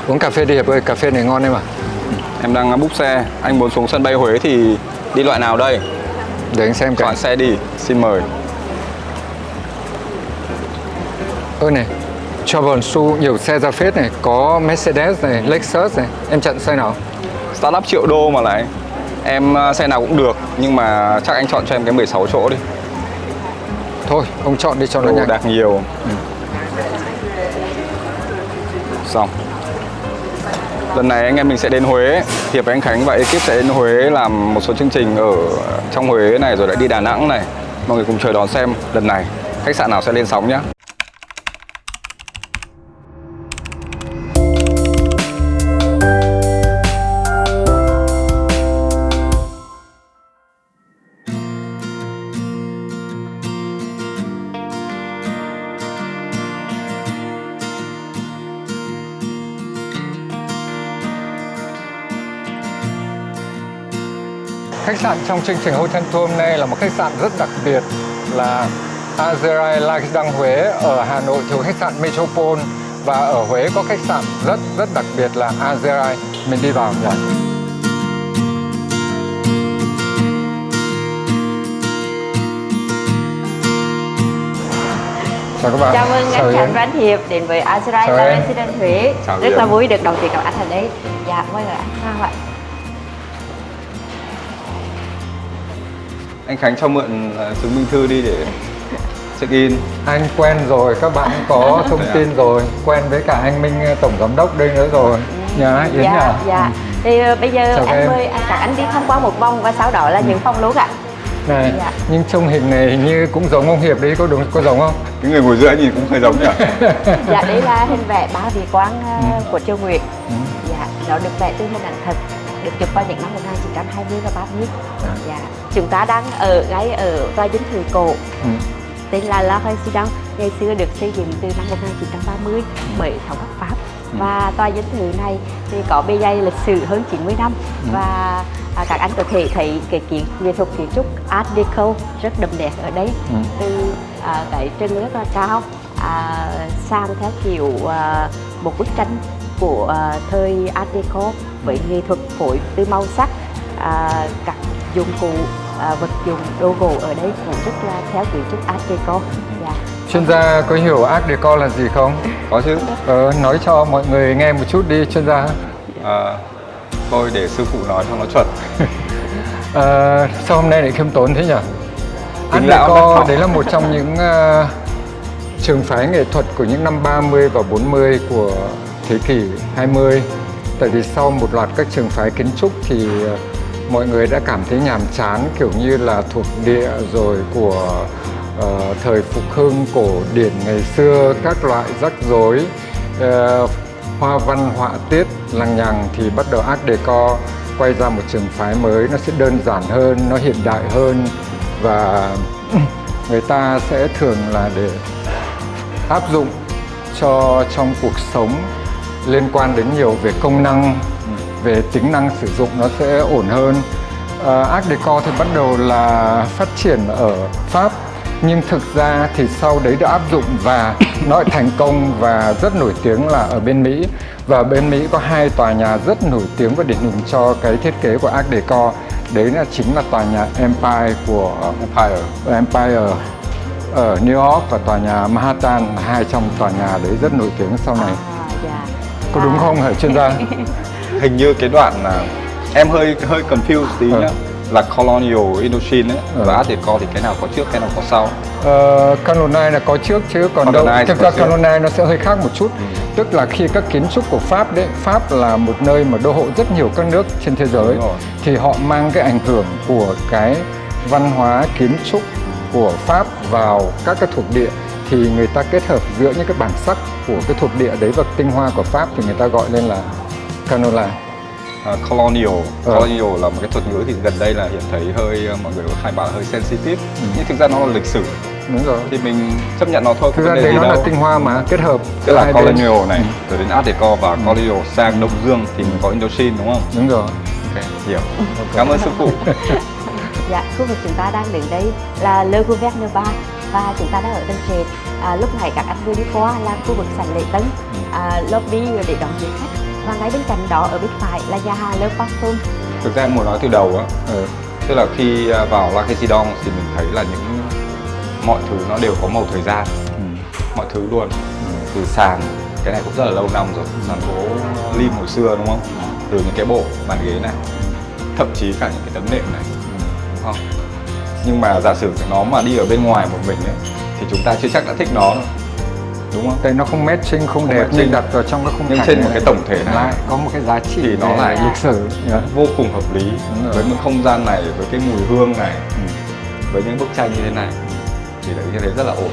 Uống cà phê đi Hiệp ơi, cà phê này ngon em à. Em đang book xe, anh muốn xuống sân bay Huế thì đi loại nào đây? Để anh xem cả. Chọn xe đi, xin mời. Ơ này, Travelsu nhiều xe ra phết này, có Mercedes này, Lexus này. Em chọn xe nào? Startup triệu đô mà lại. Em xe nào cũng được, nhưng mà chắc anh chọn cho em cái 16 chỗ đi. Thôi, ông chọn đi cho nó Đồ nhanh. đạc nhiều. Xong. Lần này anh em mình sẽ đến Huế. Hiệp với anh Khánh và ekip sẽ đến Huế làm một số chương trình ở trong Huế này, rồi lại đi Đà Nẵng này. Mọi người cùng chờ đón xem lần này khách sạn nào sẽ lên sóng nhé. Khách sạn trong chương trình Hotel Tour hôm nay là một khách sạn rất đặc biệt, là Azerai Lakedang Huế. Ở Hà Nội thì có khách sạn Metropole, và ở Huế có khách sạn rất đặc biệt là Azerai. Mình đi vào nhỉ. Chào các bạn. Chào mừng anh Khánh và anh Hiệp đến với Azerai Chào La em. Residence Huế. Chào Rất Hiệp. là vui được đồng tiền gặp anh ở đây. Dạ, mời anh Khang ạ. Anh Khánh cho mượn chứng minh thư đi để check in. Anh quen rồi, các bạn có thông tin rồi, quen với cả anh Minh tổng giám đốc đây nữa rồi. Nhà Yến Dạ, à? dạ. Thì bây giờ Chào anh em. mời các anh đi tham quan một vòng và sau đó là những phòng luôn ạ. Này, Dạ. nhưng trông hình này hình như cũng giống ông Hiệp đấy, có đúng, có giống không? Cái người ngồi giữa nhìn cũng hơi giống nhỉ? Dạ, đây là hình vẽ ba vị quan của Triều Nguyệt. Dạ, nó được vẽ từ hình ảnh thật, được chụp vào những năm 1920 và 30. Dạ. Chúng ta đang ngay ở tòa dinh thự cổ. Tên là La Residence, ngày xưa được xây dựng từ năm 1930 bởi thống đốc Pháp. Và tòa dinh thự này thì có bề dày lịch sử hơn 90 năm. Và các anh có thể thấy cái nghệ thuật kiến trúc Art Deco rất đậm đẹp ở đây. Từ cái trần rất là cao, sang theo kiểu một bức tranh của thời Art Deco với nghệ thuật phối từ màu sắc, các dụng cụ, vật dụng đồ gỗ ở đây cũng rất là theo kiến trúc Art Deco. Dạ. Chuyên gia có hiểu Art Deco là gì không? Có chứ. Nói cho mọi người nghe một chút đi, chuyên gia. Thôi để sư phụ nói cho nó chuẩn. Sao hôm nay lại khiêm tốn thế nhỉ? Art lão đắc Deco thọ. đấy là một trong những trường phái nghệ thuật của những năm 30 và 40 của thế kỷ 20. Tại vì sau một loạt các trường phái kiến trúc thì mọi người đã cảm thấy nhàm chán, kiểu như là thuộc địa rồi của thời Phục Hưng cổ điển ngày xưa, các loại rắc rối, hoa văn họa tiết lằng nhằng, thì bắt đầu Art Deco quay ra một trường phái mới, nó sẽ đơn giản hơn, nó hiện đại hơn, và người ta sẽ thường là để áp dụng cho trong cuộc sống liên quan đến nhiều về công năng, về tính năng sử dụng nó sẽ ổn hơn. Art Deco thì bắt đầu là phát triển ở Pháp, nhưng thực ra thì sau đấy được áp dụng và nó lại thành công và rất nổi tiếng là ở bên Mỹ. Và bên Mỹ có hai tòa nhà rất nổi tiếng và điển hình cho cái thiết kế của Art Deco. Đấy là chính là tòa nhà Empire của Empire ở New York và tòa nhà Manhattan, hai trong tòa nhà đấy rất nổi tiếng sau này. Dạ. Có đúng không hả chuyên gia? Hình như cái đoạn là em hơi confused tí nhá. Là Colonial Indochine ấy và Art Deco thì cái nào có trước, cái nào có sau? Canonai là có trước chứ còn đâu. Canonai Thực ra Canonai nó sẽ hơi khác một chút. Tức là khi các kiến trúc của Pháp đấy, Pháp là một nơi mà đô hộ rất nhiều các nước trên thế giới, thì họ mang cái ảnh hưởng của cái văn hóa kiến trúc của Pháp vào các cái thuộc địa, thì người ta kết hợp giữa những cái bản sắc của cái thuộc địa đấy và tinh hoa của Pháp thì người ta gọi lên là Canonai. Colonial là một cái thuật ngữ thì gần đây là hiện thấy hơi mọi người có khai báo hơi sensitive, nhưng thực ra nó là lịch sử. Đúng rồi. Thì mình chấp nhận nó thôi. Thực ra đấy nó là tinh hoa mà kết hợp. Tức là hai bên. Colonial này rồi đến Art Deco và Colonial sang Đông Dương thì mình có Indochine đúng không? Đúng rồi. Ok, hiểu. Cảm ơn sư phụ. Dạ, khu vực chúng ta đang đến đây là Le Gouverneur Bar và chúng ta đang ở tầng trệt. Lúc này các anh vừa đi qua là khu vực sảnh lễ tân, lobby để đón tiếp khách. và ngay bên cạnh đó ở bên phải là nhà hàng Le Parfum. Thực ra em muốn nói từ đầu á, tức là khi vào La Résidence thì mình thấy là mọi thứ nó đều có màu thời gian, mọi thứ luôn, từ sàn, cái này cũng rất là lâu năm rồi, sàn gỗ lim hồi xưa đúng không? Từ những cái bộ bàn ghế này, thậm chí cả những cái tấm nệm này, đúng không? Nhưng mà giả sử nó mà đi ở bên ngoài một mình ấy, thì chúng ta chưa chắc đã thích nó đâu, đúng không? Tại nó không matching, không đẹp matching. nhưng đặt vào trong cái khung Nhưng cảnh trên này một cái tổng thể này lại có một cái giá trị thì nó về lại lịch sử. vô cùng hợp lý với một không gian này, với cái mùi hương này, với những bức tranh như thế này, thì đấy như thế rất là ổn.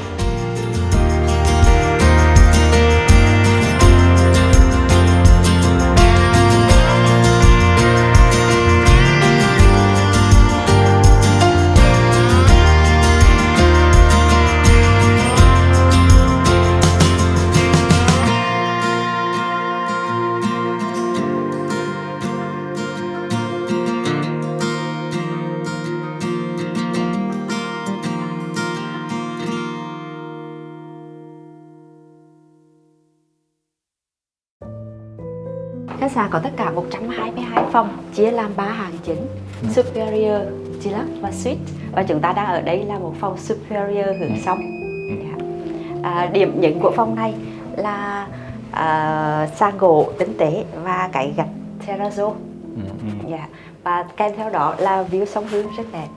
Khách sạn có tất cả 122 phòng, chia làm 3 hàng chính: Superior, Deluxe và Suite. Và chúng ta đang ở đây là một phòng Superior hướng sông. Điểm nhấn của phòng này là sàn gỗ tinh tế và cái gạch terrazzo. Và kèm theo đó là view sông Hương rất đẹp.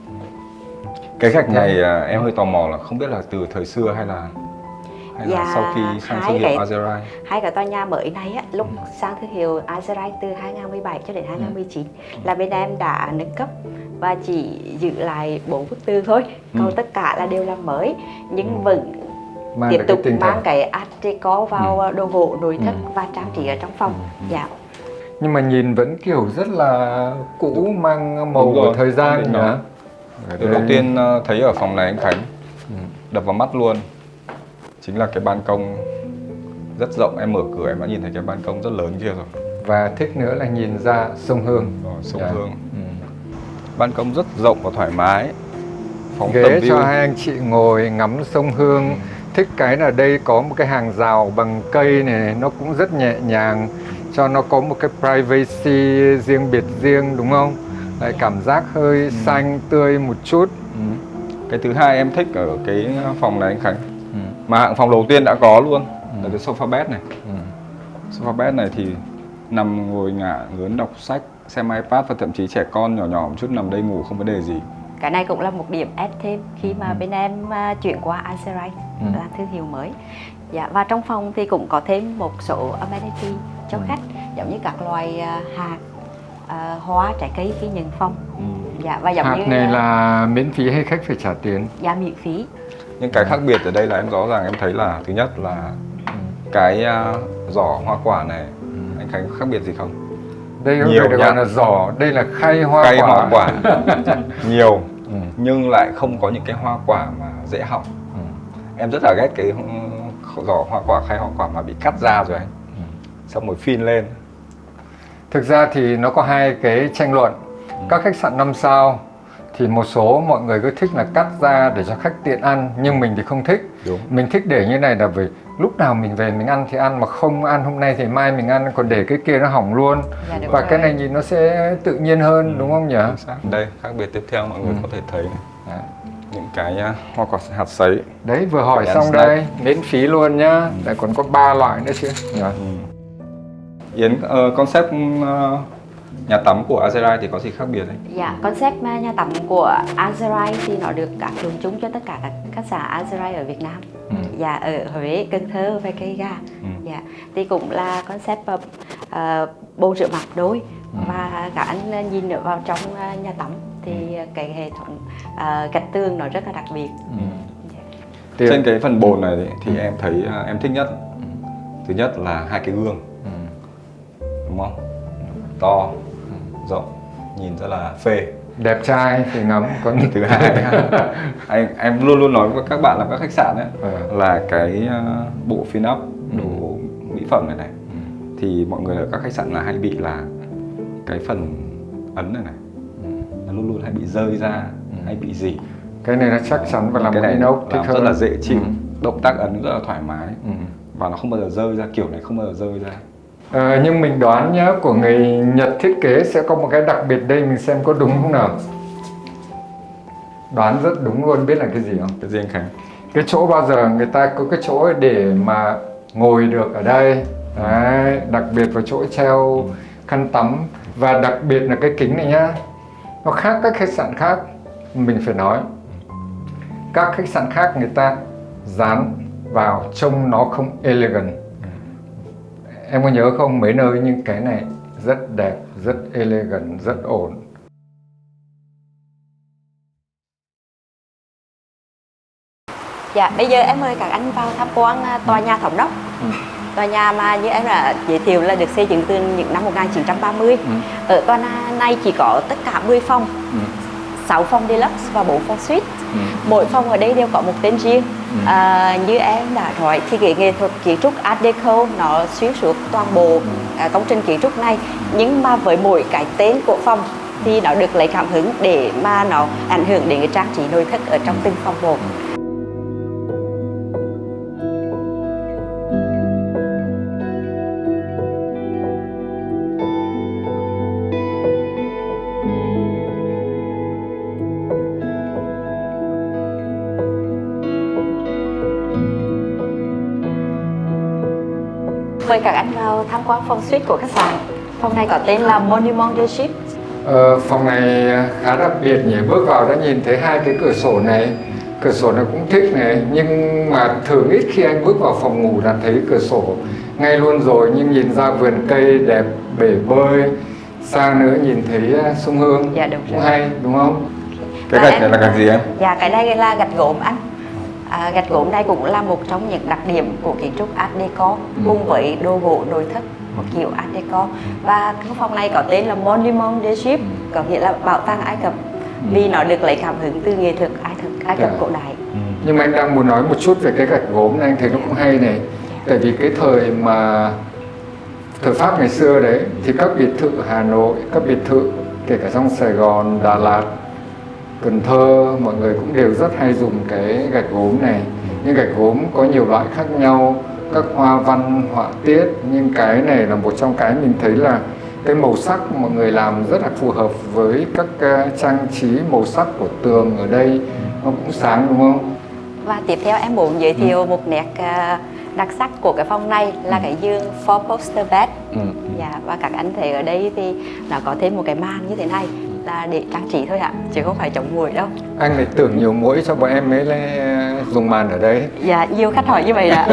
Cái gạch này em hơi tò mò là không biết là từ thời xưa hay là sau khi sang thương hiệu Azerite. Hai cái tòa nhà mới này á, lúc sang thương hiệu Azerite từ 2017 cho đến 2019 là bên em đã nâng cấp và chỉ giữ lại 4 bức tường thôi, còn tất cả là đều làm mới, nhưng vẫn tiếp tục mang cái art deco vào đồ gỗ nội thất và trang trí ở trong phòng. Dạ. Nhưng mà nhìn vẫn kiểu rất là cũ, mang màu của thời gian nhỉ. Điều đầu tiên thấy ở phòng này anh Khánh đập vào mắt luôn chính là cái ban công rất rộng. Em mở cửa em đã nhìn thấy cái ban công rất lớn kia rồi. Và thích nữa là nhìn ra sông Hương. Sông Hương. Ban công rất rộng và thoải mái. Phóng ghế tầm view cho hai anh chị ngồi ngắm sông Hương. Thích cái là đây có một cái hàng rào bằng cây này, nó cũng rất nhẹ nhàng, cho nó có một cái privacy riêng biệt riêng, đúng không? Lại cảm giác hơi xanh tươi một chút. Cái thứ hai em thích ở cái phòng này anh Khánh, mà hạng phòng đầu tiên đã có luôn, là cái sofa bed này. Sofa bed này thì nằm ngồi ngả ngớn đọc sách, xem iPad, và thậm chí trẻ con nhỏ nhỏ một chút nằm đây ngủ không vấn đề gì. Cái này cũng là một điểm add thêm khi mà bên em chuyển qua Azerite là thương hiệu mới. Dạ, và trong phòng thì cũng có thêm một số amenity cho khách, giống như các loài hạt, hoa, trái cây khi nhận phòng. Dạ, và giống hạt như này là miễn phí hay khách phải trả tiền? dạ, miễn phí. Nhưng cái khác biệt ở đây là em rõ ràng em thấy là thứ nhất là cái giỏ hoa quả này, anh Khánh khác biệt gì không? Đây không nhiều phải được gọi là giỏ, đây là khay hoa cây quả. hoa quả nhiều, nhưng lại không có những cái hoa quả mà dễ hỏng. Em rất là ghét cái giỏ hoa quả, khay hoa quả mà bị cắt ra rồi anh, xong rồi phin lên. Thực ra thì nó có hai cái tranh luận. Các khách sạn 5 sao thì một số mọi người cứ thích là cắt ra để cho khách tiện ăn, nhưng mình thì không thích. Đúng. Mình thích để như này là vì lúc nào mình về mình ăn thì ăn, mà không ăn hôm nay thì mai mình ăn, còn để cái kia nó hỏng luôn. Dạ, và rồi. cái này nhìn nó sẽ tự nhiên hơn, đúng không nhỉ? Đây, khác biệt tiếp theo mọi người có thể thấy này. Những cái hoa quả hạt sấy. Đấy, vừa hỏi Cái xong snack. đây, miễn phí luôn nhá. Lại còn có 3 loại nữa chứ. Yến, concept nhà tắm của Azerite thì có gì khác biệt đấy? Dạ, concept nhà tắm của Azerite thì nó được áp dụng chung cho tất cả các khách sạn Azerite ở Việt Nam. Dạ, ở Huế, Cần Thơ và Cây Gà. Dạ, thì cũng là concept bồn rửa mặt đôi. Và các anh nhìn được vào trong nhà tắm thì cái hệ thống gạch tường nó rất là đặc biệt. Trên cái phần bồn này thì em thấy em thích nhất, thứ nhất là hai cái gương, đúng không? To, rộng, nhìn rất là phê. Đẹp trai thì ngắm. Còn Thứ hai, em luôn luôn nói với các bạn làm các khách sạn ấy, là cái bộ pin-up, đồ mỹ phẩm này, thì mọi người ở các khách sạn là hay bị là cái phần ấn này nó luôn luôn hay bị rơi ra, hay bị gì. cái này nó chắc chắn và làm cái một này inox thích làm hơn. rất là dễ chịu, động tác ấn rất là thoải mái, và nó không bao giờ rơi ra, kiểu này không bao giờ rơi ra. Nhưng mình đoán nhá, của người Nhật thiết kế sẽ có một cái đặc biệt đây, mình xem có đúng không nào. Đoán rất đúng luôn, biết là cái gì không? Cái gì anh Khánh? Cái chỗ bao giờ người ta có cái chỗ để mà ngồi được ở đây. Đấy, đặc biệt vào chỗ treo khăn tắm. Và đặc biệt là cái kính này nhá, nó khác các khách sạn khác. Mình phải nói, các khách sạn khác người ta dán vào trông nó không elegant. Em có nhớ không, mấy nơi nhưng cái này rất đẹp, rất elegant, rất ổn. Dạ, bây giờ em mời các anh vào tham quan tòa nhà Thống Đốc. Tòa nhà mà như em đã giới thiệu là được xây dựng từ những năm 1930. Ở tòa nhà này chỉ có tất cả 10 phòng, 6 phòng deluxe và 4 phòng suite. Mỗi phòng ở đây đều có một tên riêng. Như em đã nói thì cái nghệ thuật kiến trúc Art Deco nó xuyên suốt toàn bộ công trình kiến trúc này, nhưng mà với mỗi cái tên của phòng thì nó được lấy cảm hứng để mà nó ảnh hưởng đến cái trang trí nội thất ở trong từng phòng một. Mời các anh vào tham quan phòng suite của khách sạn. Phòng này có tên là Monument de Ship. Phòng này khá đặc biệt nhỉ, bước vào đã nhìn thấy hai cái cửa sổ này. Cửa sổ này cũng thích này, nhưng mà thường ít khi anh bước vào phòng ngủ là thấy cửa sổ ngay luôn rồi. Nhưng nhìn ra vườn cây đẹp, bể bơi, xa nữa nhìn thấy sông Hương. Dạ đúng cũng rồi. hay đúng không? Cái gạch này là gạch gì em? Dạ cái đây là gạch gốm anh. Gạch gốm đây cũng là một trong những đặc điểm của kiến trúc Art Deco cùng với đồ gỗ nội thất của kiểu Art Deco. Và cái phòng này có tên là Monument de Ship, có nghĩa là bảo tàng Ai Cập, vì nó được lấy cảm hứng từ nghệ thuật Ai Cập cổ đại. Nhưng mà anh đang muốn nói một chút về cái gạch gốm này, anh thấy nó cũng hay này. Tại vì cái thời mà thời Pháp ngày xưa đấy thì các biệt thự Hà Nội, các biệt thự kể cả trong Sài Gòn, Đà Lạt, Cần Thơ, mọi người cũng đều rất hay dùng cái gạch gốm này. Nhưng gạch gốm có nhiều loại khác nhau, các hoa văn, họa tiết. Nhưng cái này là một trong cái mình thấy là cái màu sắc mọi người làm rất là phù hợp với các trang trí màu sắc của tường ở đây. Nó cũng sáng đúng không? Và tiếp theo em muốn giới thiệu một nét đặc sắc của cái phòng này là cái giường four poster bed. Dạ, và các anh thấy ở đây thì nó có thêm một cái màn như thế này là để trang trí thôi ạ, chứ không phải chống muỗi đâu. Anh lại tưởng nhiều muỗi cho bọn em mới dùng màn ở đây. Dạ, nhiều khách hỏi như vậy ạ.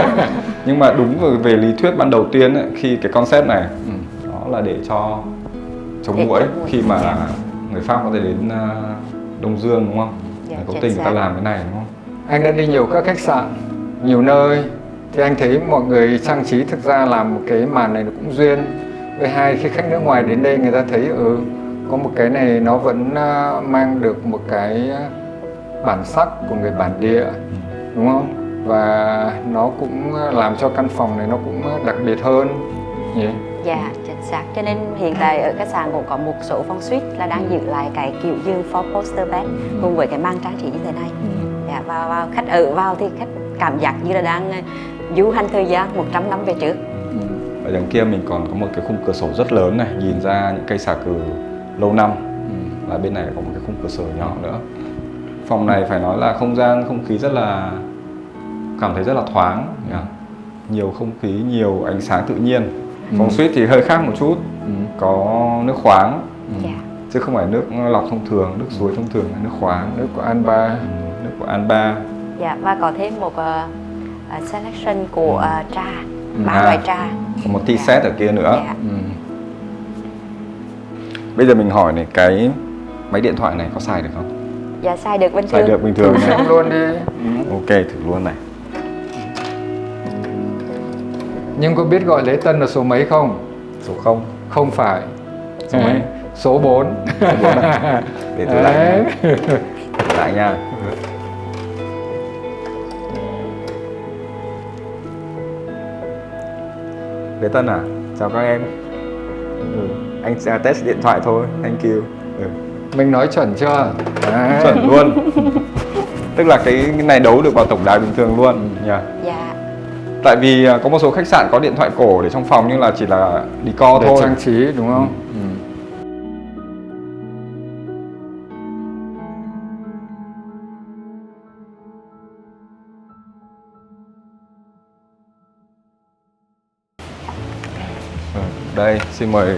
Nhưng mà đúng về lý thuyết ban đầu tiên ấy, khi cái concept này nó là để cho chống muỗi khi mà người Pháp có thể đến Đông Dương đúng không? Dạ, có tình người ta làm cái này đúng không? Anh đã đi nhiều các khách sạn, nhiều nơi thì anh thấy mọi người trang trí thực ra làm một cái màn này nó cũng duyên. Với hai khi khách nước ngoài đến đây người ta thấy có một cái này nó vẫn mang được một cái bản sắc của người bản địa đúng không? Và nó cũng làm cho căn phòng này nó cũng đặc biệt hơn nhỉ? Dạ, chính xác. Cho nên hiện tại ở khách sạn cũng có một số phòng suite là đang giữ lại cái kiểu giường four poster bed cùng với cái màn trang trí như thế này. Dạ, và khách ở vào thì khách cảm giác như là đang du hành thời gian 100 năm về trước. Ở đằng kia mình còn có một cái khung cửa sổ rất lớn này, nhìn ra những cây xà cừ lâu năm. Và bên này có một cái khung cửa sổ nhỏ nữa. Phòng này phải nói là không khí rất là cảm thấy rất là thoáng, nhiều không khí, nhiều ánh sáng tự nhiên. Phòng suite thì hơi khác một chút, có nước khoáng, chứ không phải nước lọc thông thường, nước suối thông thường, là nước khoáng, Nước của Alba. Nước của Alba. Dạ, và có thêm một selection của trà, 3 loại trà. Có một tea set ở kia nữa. Dạ. Bây giờ mình hỏi này, cái máy điện thoại này có xài được không? Dạ, xài được bình thường. Xài được bình thường nhé. Xem luôn đi. Ok, thử luôn này. Nhưng có biết gọi lễ tân là số mấy không? Số 0. Không phải. Số mấy? Số 4. Số 4 à? Để thử lại nha. Thử lại nha. Lễ tân à? Chào các em. Anh sẽ test điện thoại thôi. Thank you. Mình nói chuẩn chưa? Chuẩn luôn. Tức là cái này đấu được vào tổng đài bình thường luôn nhỉ? Dạ. Tại vì có một số khách sạn có điện thoại cổ để trong phòng nhưng là chỉ là decor Để thôi. trang trí đúng không? Đây, xin mời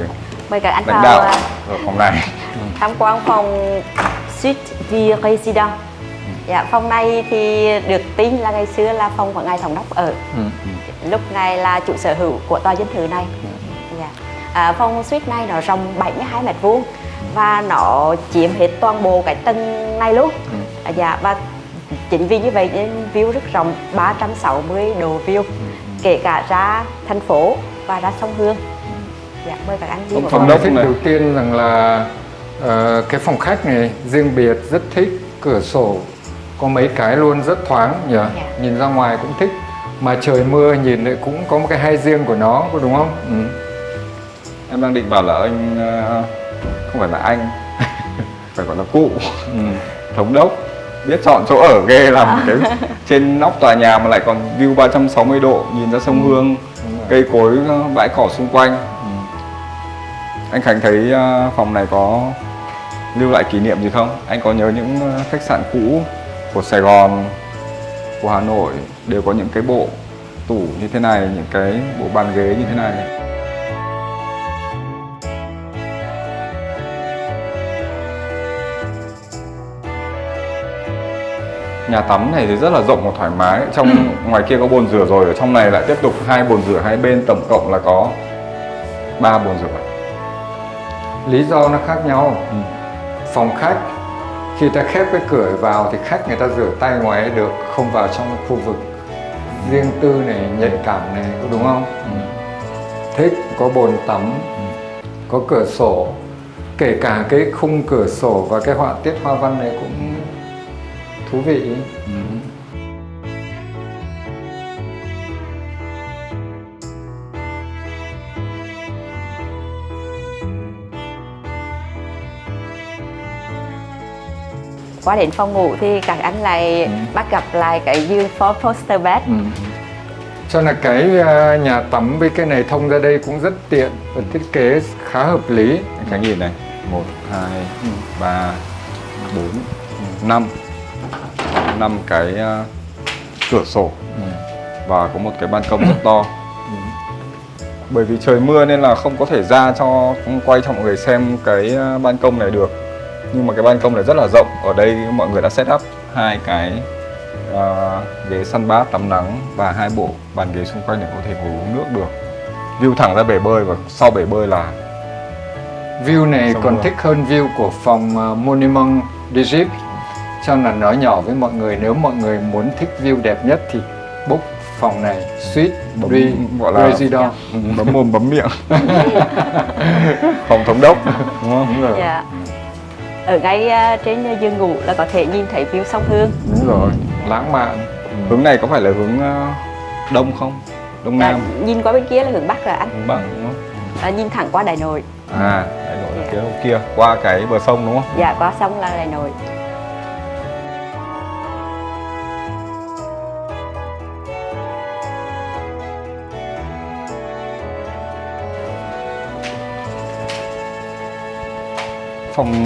Mời các anh lãnh vào đạo ở phòng này. tham quan phòng Suite Vie Residence. Dạ, phòng này thì được tin là ngày xưa là phòng của ngài thống đốc ở. Lúc ngài là chủ sở hữu của tòa dinh thự này. Dạ. Phòng suite này nó rộng 72 mét vuông và nó chiếm hết toàn bộ cái tầng này luôn. Dạ, và chính vì như vậy nên view rất rộng, 360 độ view, kể cả ra thành phố và ra sông Hương. Dạ, mời các anh đi một Phòng Phòng đốc thích này. đầu tiên rằng là cái phòng khách này riêng biệt, rất thích, cửa sổ có mấy cái luôn, rất thoáng nhỉ. Nhìn ra ngoài cũng thích, mà trời mưa nhìn lại cũng có một cái hay riêng của nó, có đúng không? Em đang định bảo là anh không phải là anh phải gọi là cụ thống đốc biết chọn chỗ ở ghê, làm cái trên nóc tòa nhà mà lại còn view 360 độ nhìn ra sông Hương, cây cối, bãi cỏ xung quanh. Anh Khánh thấy phòng này có lưu lại kỷ niệm gì không? Anh có nhớ những khách sạn cũ của Sài Gòn, của Hà Nội đều có những cái bộ tủ như thế này, những cái bộ bàn ghế như thế này. Nhà tắm này thì rất là rộng và thoải mái. Trong ngoài kia có bồn rửa rồi, ở trong này lại tiếp tục 2 bồn rửa hai bên, tổng cộng là có 3 bồn rửa. Lý do nó khác nhau. Phòng khách khi ta khép cái cửa vào thì khách người ta rửa tay ngoài ấy được, không vào trong cái khu vực riêng tư này, nhạy cảm này, có đúng không? Thích, có bồn tắm, có cửa sổ, kể cả cái khung cửa sổ và cái họa tiết hoa văn này cũng thú vị. Qua đến phòng ngủ thì các anh lại bắt gặp lại cái view for poster bed. Cho nên cái nhà tắm với cái này thông ra đây cũng rất tiện và thiết kế khá hợp lý. Anh Khánh nhìn này, 1, 2, 3, 4, 5 cái cửa sổ và có một cái ban công rất to. Bởi vì trời mưa nên là không có thể ra cho quay cho mọi người xem cái ban công này được. Nhưng mà cái ban công này rất là rộng. Ở đây mọi người đã set up 2 cái ghế săn bát tắm nắng và 2 bộ bàn ghế xung quanh để có thể ngồi uống nước được. View thẳng ra bể bơi và sau bể bơi là View này sông còn Hương. thích hơn view của phòng Monument d'Egypte. Cho nên nói nhỏ với mọi người, nếu mọi người muốn thích view đẹp nhất thì book phòng này, Suite gọi là Residence. bấm mồm bấm miệng. Phòng thống đốc, đúng không? Đúng rồi. Dạ. Ở ngay trên giường ngủ là có thể nhìn thấy view sông Hương. Đúng rồi, lãng mạn. Hướng này có phải là hướng đông không? Đông Dạ, nam, nhìn qua bên kia là hướng Bắc rồi anh. hướng bắc đúng không? Nhìn thẳng qua Đại Nội. Đại Nội là phía bên kia, qua cái bờ sông đúng không? Dạ, qua sông là Đại Nội.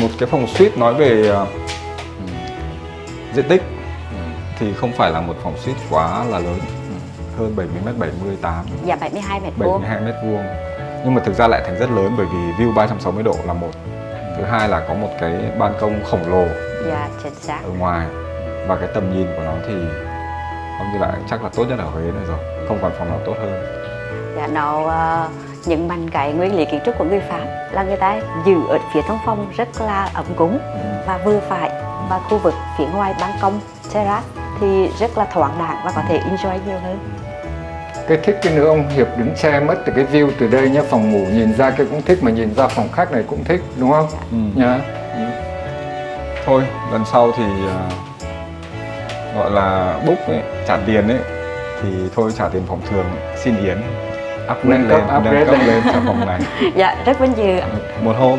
Một cái phòng suite nói về diện tích thì không phải là một phòng suite quá là lớn, hơn 70m, 78, Dạ, 72 mét vuông. 72 mét vuông. Nhưng mà thực ra lại thành rất lớn bởi vì view 360 độ là một. Thứ hai là có một cái ban công khổng lồ Dạ, chính xác. ở ngoài và cái tầm nhìn của nó thì không như lại chắc là tốt nhất ở Huế nữa rồi, không còn phòng nào tốt hơn. Dạ, nó nhấn mạnh cái nguyên lý kiến trúc của người Pháp là người ta giữ ở phía trong phòng rất là ấm cúng và vừa phải, và khu vực phía ngoài ban công terrace thì rất là thoáng đãng và có thể enjoy nhiều hơn. Cái thích cái nữa ông Hiệp đứng che mất từ cái view từ đây nhá, phòng ngủ nhìn ra cái cũng thích, mà nhìn ra phòng khách này cũng thích, đúng không? Nhá. Thôi lần sau thì gọi là book ấy, trả tiền ấy thì thôi trả tiền phòng thường, xin Yến upgrade lên, nâng cấp lên cho phòng này Dạ, rất vinh dự. một hôm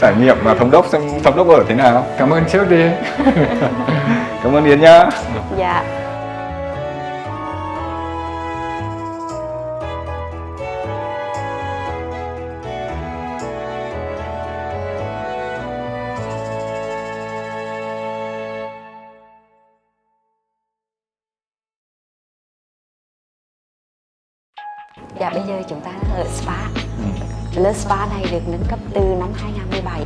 trải nghiệm và thống đốc xem thống đốc ở thế nào. Cảm ơn trước đi. Cảm ơn Yến nhá. Dạ. Dạ bây giờ chúng ta đang ở spa. Lớp spa này được nâng cấp từ năm 2017,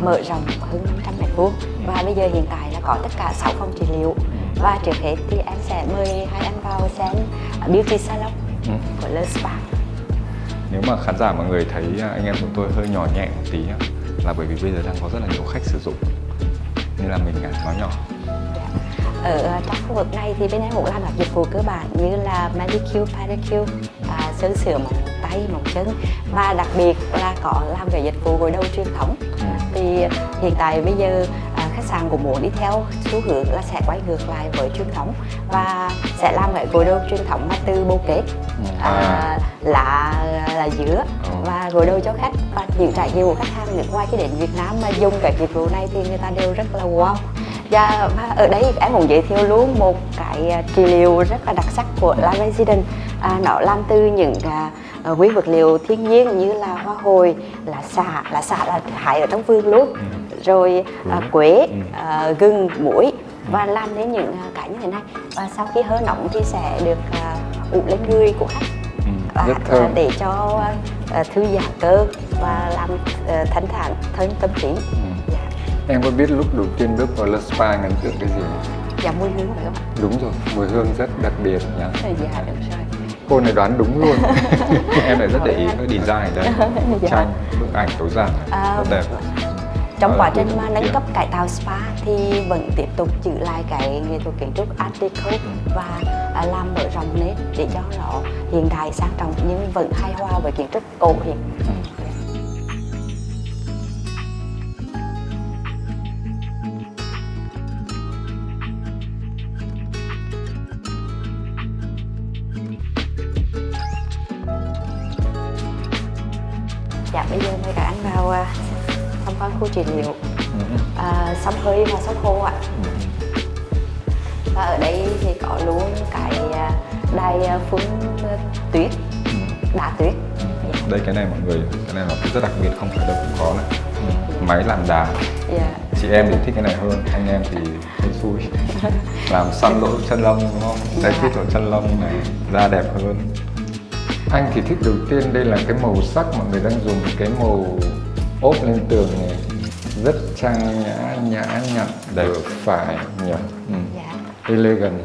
mở rộng hơn 500 m². Và bây giờ hiện tại là có tất cả 6 phòng trị liệu. Và trước hết thì em sẽ mời hai anh vào xem beauty salon của lớp spa. Nếu mà khán giả mọi người thấy anh em chúng tôi hơi nhỏ nhẹ một tí á, là bởi vì bây giờ đang có rất là nhiều khách sử dụng nên là mình nói nhỏ. Ở trong khu vực này thì bên em cũng làm các dịch vụ cơ bản như là manicure, pedicure, sơn sửa móng tay, móng chân, và đặc biệt là có làm cái dịch vụ gội đầu truyền thống. Thì hiện tại bây giờ khách sạn cũng muốn đi theo xu hướng là sẽ quay ngược lại với truyền thống và sẽ làm cái gội đầu truyền thống mà từ bồ kết, lá dứa và gội đầu cho khách. Và những trải nghiệm của khách hàng nước ngoài khi đến Việt Nam mà dùng cái dịch vụ này thì người ta đều rất là wow. Và ở đây em cũng giới thiệu luôn một cái trị liệu rất là đặc sắc của La Residence. Nó làm từ những nguyên vật liệu thiên nhiên như là hoa hồi, lá xả là hái ở trong vườn luôn, rồi quế, gừng, muối, và làm nên những cái như thế này. Và sau khi hơi nóng thì sẽ được ủ lên người của khách để cho thư giãn cơ và làm thanh thản thân tâm trí. Em có biết lúc đầu tiên bước vào Le Spa ấn tượng cái gì? Dạ mùi hương phải không ạ? Đúng rồi, mùi hương rất đặc biệt nhá. Dạ được rồi. Cô này đoán đúng luôn. Em lại rất để ý cái design đấy, tranh, bức ảnh tối giản rất đẹp. Trong quá trình mà nâng cấp cải tạo spa thì vẫn tiếp tục giữ lại cái nghệ thuật kiến trúc Art Deco và làm mở rộng lên để cho nó hiện đại sang trọng nhưng vẫn hài hòa với kiến trúc cổ hiện. Dạ bây giờ mời các anh vào tham quan khu trị liệu xông hơi và xông khô ạ. Và ở đây thì có luôn cái đài phun tuyết, đá tuyết. Đây cái này mọi người, cái này nó rất đặc biệt, không phải đâu cũng có này. Máy làm đá. Chị em thì thích cái này hơn, anh em thì thấy xui. Làm săn lỗ chân lông đúng không? Đây thích lỗ chân lông này, da đẹp hơn. Anh thì thích đầu tiên đây là cái màu sắc mọi người đang dùng, cái màu ốp lên tường này rất trang nhã nhặn, đẹp phải nhỉ. Elegant.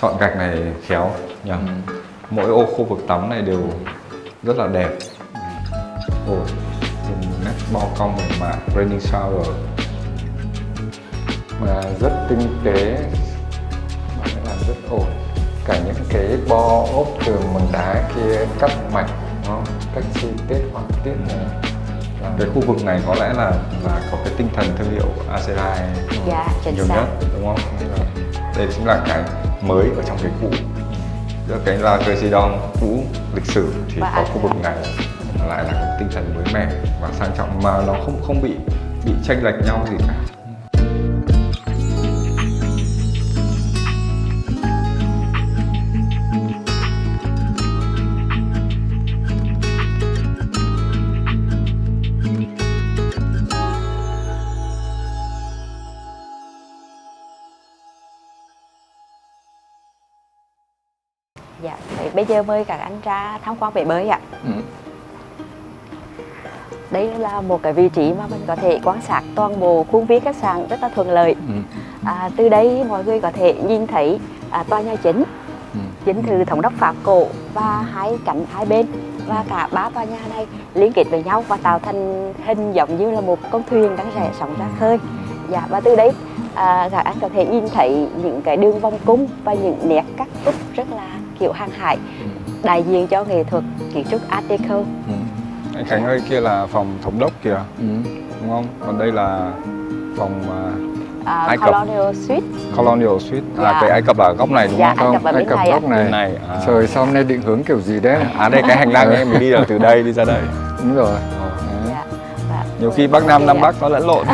Chọn gạch này khéo nhỉ. Mỗi ô khu vực tắm này đều rất là đẹp. Dùng nét bo cong mềm mại, raining shower mà rất tinh tế, mà làm rất ổn. Cả những cái bo ốp tường bằng đá kia cắt mạch, các chi tiết họa tiết này. Cái khu vực này có lẽ là có cái tinh thần thương hiệu Aserai nhiều nhất đúng không? Đây chính là cái mới ở trong cái cũ. Giữa cái La Residence cũ lịch sử thì có khu vực này lại là cái tinh thần mới mẻ và sang trọng mà nó không bị chênh lệch nhau gì cả. Dạ, bây giờ mời các anh ra tham quan bể bơi ạ. Đây là một cái vị trí mà mình có thể quan sát toàn bộ khuôn viên khách sạn rất là thuận lợi. Từ đây mọi người có thể nhìn thấy tòa nhà chính, dinh thự thống đốc Pháp cổ và hai cạnh hai bên, và cả 3 tòa nhà này liên kết với nhau và tạo thành hình giống như là một con thuyền đang rẽ sóng ra khơi. Dạ, và từ đấy các anh có thể nhìn thấy những cái đường vòng cung và những nét cắt úp rất là kiểu hàng hải, đại diện cho nghệ thuật kiến trúc Art Deco. Anh Khánh ơi, kia là phòng thống đốc kìa, đúng không? Còn đây là phòng Ai Cập. Colonial Suite. Colonial Suite. Cái Ai Cập là góc này đúng Dạ, không? Ai Cập góc này. Trời, sao hôm nay định hướng kiểu gì đấy? Đây cái hành lang em mới đi là từ đây đi ra đây. Đúng rồi. Nhiều khi Bắc Nam, Nam Bắc nó lẫn lộn.